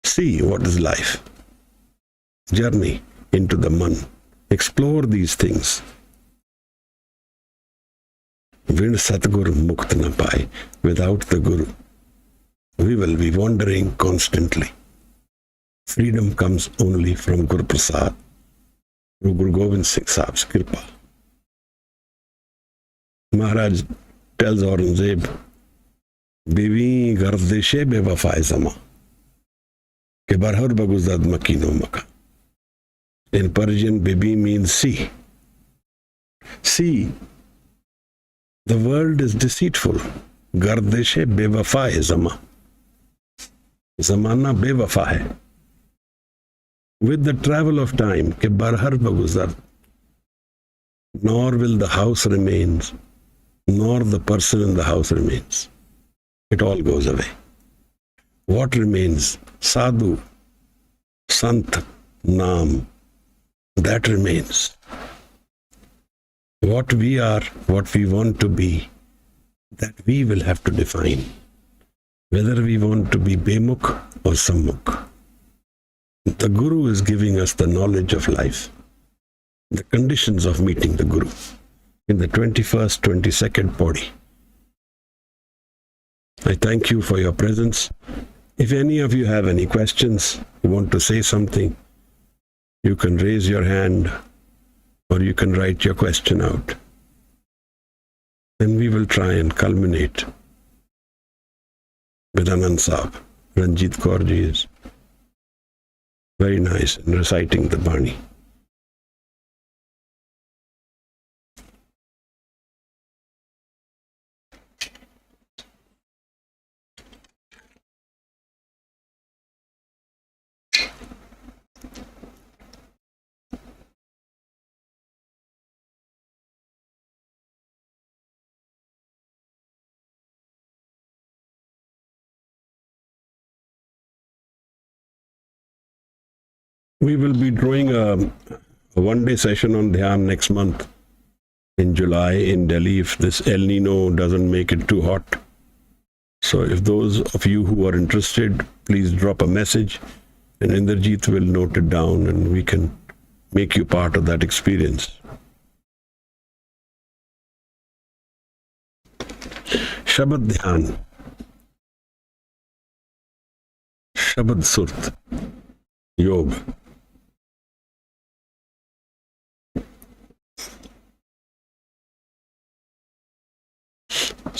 See what is life. Journey into the man. Explore these things. Vin Satgur Mukt na pai. Without the Guru, we will be wandering constantly. Freedom comes only from Guru Prasad, through Guru Gobind Singh Sahib's Kripa. Maharaj tells Aurangzeb, Bibi gardeshe bewafae zama, ke barhar baguzad makino maka. In Persian, Bibi means sea. Sea. The world is deceitful. Gardeshe bewafa hai zama. Zamana bewafa hai. With the travel of time, ke barhar baguzar, nor will the house remain, nor the person in the house remains. It all goes away. What remains? Sadhu, Sant, Naam. That remains. What we are, what we want to be, that we will have to define. Whether we want to be Bemukh or Sammukh. The Guru is giving us the knowledge of life, the conditions of meeting the Guru in the 21st, 22nd body. I thank you for your presence. If any of you have any questions, you want to say something, you can raise your hand or you can write your question out. Then we will try and culminate with Anand Sahib. Ranjit Kaurji is very nice in reciting the Bani. We will be drawing a one-day session on Dhyan next month in July in Delhi if this El Nino doesn't make it too hot. So if those of you who are interested, please drop a message and Inderjeet will note it down and we can make you part of that experience. Shabad Dhyan, Shabad Surt, Yog.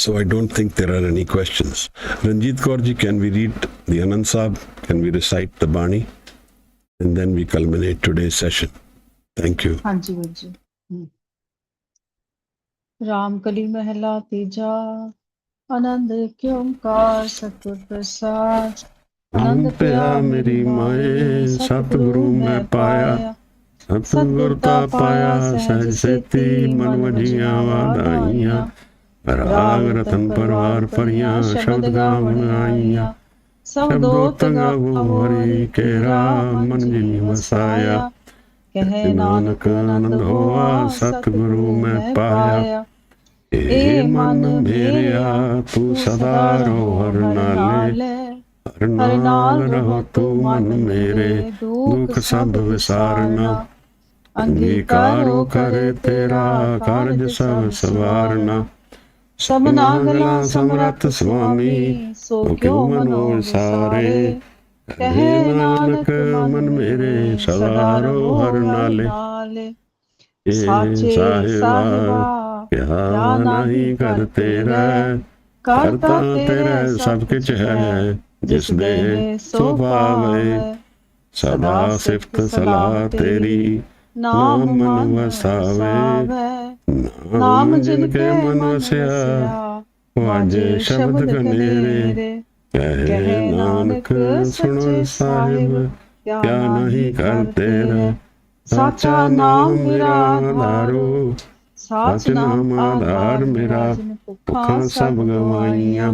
So I don't think there are any questions. Ranjit Kaur ji, can we read the Anand Sahib? Can we recite the Bani? And then we culminate today's session. Thank you. ਹਾਂਜੀ ਵੀਰ ਜੀ ਰਾਮ ਕਲੀ ਮਹਿਲਾ ਤੀਜਾ ਆਨੰਦ ਕਿਉ ਓੰਕਾਰ ਸਤਿਗੁਰ ਪ੍ਰਸਾਦ ਆਨੰਦ ਪਿਆ ਮੇਰੀ ਮਾਏ ਸਤਿਗੁਰੂ ਮੈਂ ਪਾਇਆ ਸਤਿਗੁਰ ਤਾ ਪਾਇਆ ਸਹਿਜ ਸੇਤੀ ਮਨ ਵਜੀਆਂ ਵਾਧਾਈਆਂ ਰਾਗ ਰਤਨ ਪਰਵਾਰ ਪਰੀਆਂ ਸ਼ਬਦ ਗਾਵਣ ਆਈਆਂ ਸ਼ਬਦੋਤ ਗਾਵੋ ਹਰੀ ਕੇਰਾ ਮਨ ਜਿਨੀ ਵਸਾਇਆ ਕਹਿ ਨਾਨਕ ਆਨੰਦ ਹੋਆ ਸਤਿਗੁਰੂ ਮੈਂ ਪਾਇਆ ਏ ਮਨ ਮੇਰਿਆ ਤੂੰ ਸਦਾ ਰੋ ਹਰ ਨਾਲੇ ਹਰ ਨਾਲ ਰਹੋ ਤੂੰ ਮਨ ਮੇਰੇ ਦੁੱਖ ਸਭ ਵਿਸਾਰਨਾ ਅੰਗੀਕਾਰੋ ਕਰੇ ਤੇਰਾ ਕਾਰਜ ਸਭ ਸਵਾਰਨਾ ਸਭਨਾ ਗਲਾਂ ਸਮਰੱਥ ਸੁਆਮੀ ਸੋ ਕਿਉ ਮਨੋ ਵਿਸਾਰੇ ਕਹੇ ਨਾਨਕ ਮਨ ਮੇਰੇ ਸਦਾ ਰੋ ਹਰ ਨਾਲੇ ਸਾਚੇ ਸਾਹਿਬਾ ਕਿਆ ਨਹੀਂ ਕਰ ਤੇਰਾ ਕਰਤਾ ਤੇਰਾ ਸਭ ਕੁਛ ਹੈ ਜਿਸ ਦੇ ਸੋ ਭਾਵੇ ਸਦਾ ਸਿਫਤ ਸਲਾਹ ਤੇਰੀ ਨਾਮ ਮਨ ਵਸਾਵੇ ਨਾਮ ਜਿਨ ਕੇ ਮਨ ਵਸਿਆ ਵਾਜੇ ਸ਼ਬਦ ਘਨੇਰੇ ਕਹੇ ਨਾਨਕ ਸੁਣੋ ਸਾਹਿਬ ਕਿਆ ਨਹੀਂ ਕਰ ਤੇਰਾ ਸਾਚਾ ਨਾਮ ਮੇਰਾ ਆਧਾਰੋ ਸਾਚ ਨਾਮ ਆਧਾਰ ਮੇਰਾ ਭੁੱਖਾਂ ਸਭ ਗਵਾਈਆਂ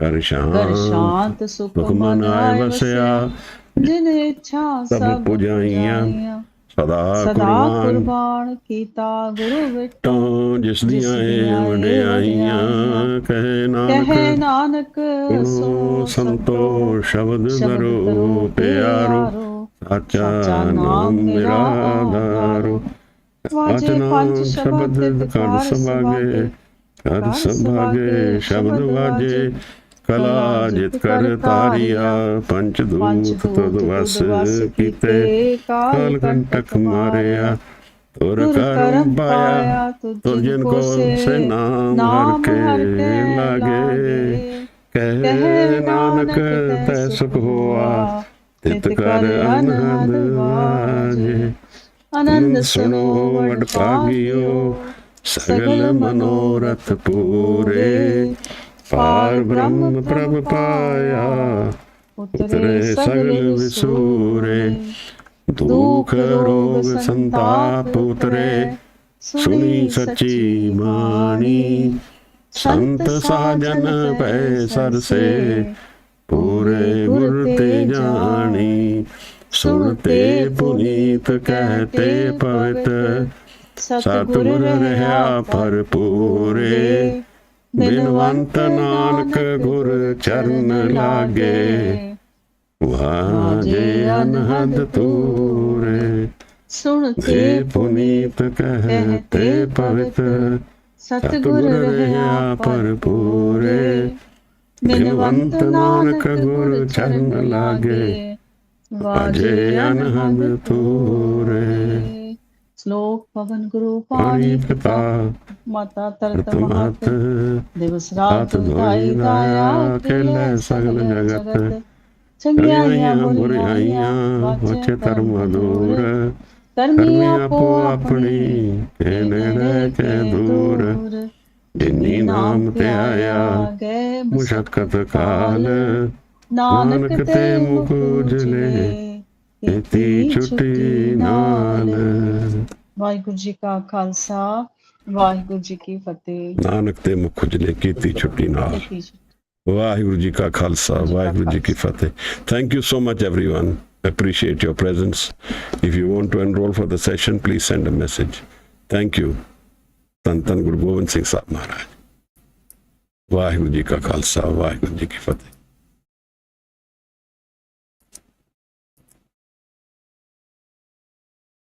ਕਰ ਸ਼ਾਂਤ ਸੁਖ ਮਨ ਆਏ ਵਸਿਆ ਜਿਨ ਇੱਛਾ ਸਭ ਪੁਜਾਈਆਂ ਸਦਾ ਕੁਰਬਾਨ ਕੀਤਾ ਗੁਰੂ ਵਿਟੋ ਜਿਸ ਦੀਆਂ ਇਹ ਵਡਿਆਈਆਂ ਕਹੇ ਨਾਨਕ ਸੁਣੋ ਸੰਤੋ ਸ਼ਬਦ ਧਰੋ ਪਿਆਰੋ ਸਾਚਾ ਨਾਮ ਮੇਰਾ ਆਧਾਰੋ ਵਚਨ ਸ਼ਬਦ ਕਰ ਸਭਾਗੇ ਸ਼ਬਦ ਵਾਜੇ ਕਲਾ ਜਿਤ ਕਰ ਤਾਰੀਆ ਪੰਚ ਦੂਤ ਤੁਧ ਵਸ ਕੀਤੇ ਕਾਲ ਕੰਟਕ ਮਾਰਿਆ ਤੁਰ ਕਰਮ ਪਾਇਆ ਤੁਰ ਜਿਨ ਕੋ ਸੇ ਨਾਮ ਹਰ ਕੇ ਲਾਗੇ ਕਹੇ ਨਾਨਕ ਤੈ ਸੁਖ ਹੋਆ ਤਿਤ ਕਰ ਅਨੰਦ ਵਾਜੇ ਆਨੰਦ ਸੁਣੋ ਵਡ ਭਾਗਿਓ ਸਗਲ ਮਨੋਰਥ ਪੂਰੇ ਪਾਰ ਬ੍ਰਹਮ ਪ੍ਰਭ ਪਾਇਆ ਉਤਰੇ ਸਗਲ ਵਿਸੂਰੇ ਦੁਖ ਰੋਗ ਸੰਤਾਪ ਉਤਰੇ ਸੁਣੀ ਸੱਚੀ ਬਾਣੀ ਸੰਤ ਸਾਜਨ ਪੈ ਸਰਸੇ ਪੂਰੇ ਗੁਰ ਤੇ ਜਾਣੀ ਸੁਣਤੇ ਪੁਨੀਤ ਕਹਤੇ ਪਵਿੱਤ ਸਤਿਗੁਰ ਰਹਿਆ ਭਰਪੂਰੇ ਬਿਨਵੰਤ ਨਾਨਕ ਗੁਰ ਚਰਨ ਲਾਗੇ ਵਾਜੇ ਅਨਹਦ ਤੂਰੇ ਸੁਣਤੇ ਪੁਨੀਤ ਕਹਤੇ ਪਵਿੱਤ ਸਤਿਗੁਰ ਰਹਿਆ ਭਰਪੂਰੇ ਬਿਨਵੰਤ ਨਾਨਕ ਗੁਰ ਚਰਨ ਲਾਗੇ ਵਾਜੇ ਅਨਹਦ ਤੂਰੇ ਸ਼ਲੋਕ ਪਵਨ ਗੁਰੂ ਪਾਣੀ ਪਿਤਾ ਮਾਤਾ ਤਰਤ ਮਹਤ ਦਿਵਸ ਰਾਤ ਦੁਆਈ ਦਾਇਆ ਖੇਲੇ ਸਗਲ ਜਗਤ ਚੰਗਿਆਈਆਂ ਬੁਰਾਈਆਂ ਵਚੇ ਧਰਮ ਦੂਰ ਕਰਮੀ ਆਪੋ ਆਪਣੀ ਕੇ ਨੇੜੇ ਕੇ ਦੂਰ ਜਿਨੀ ਨਾਮ ਤੇ ਆਇਆ ਗਏ ਮੁਸ਼ਕਤ ਕਾਲ ਨਾਨਕ ਤੇ ਮੁਖ ਉਜਲੇ ਇਤੀ ਛੁੱਟੀ ਨਾਲ। ਵਾਹਿਗੁਰੂ ਜੀ ਕਾ ਖਾਲਸਾ ਵਾਹਿਗੁਰੂ ਜੀ ਕੀ ਫਤਿਹ। ਨਾਨਕ ਤੇ ਮੁਖ ਉਜਲੇ ਕੀਤੀ ਛੁੱਟੀ ਨਾਲ। ਵਾਹਿਗੁਰੂ ਜੀ ਕਾ ਖਾਲਸਾ ਵਾਹਿਗੁਰੂ ਜੀ ਕੀ ਫਤਿਹ। Thank you so much everyone. appreciate your presence. If you want to enroll for the session, please send a message. Thank you. Tan Tan Guru Gobind Singh Sahib Maharaj. Waheguru ji ਕਾ ਖਾਲਸਾ ਵਾਹਿਗੁਰੂ ਜੀ ਕੀ ਫਤਿਹ.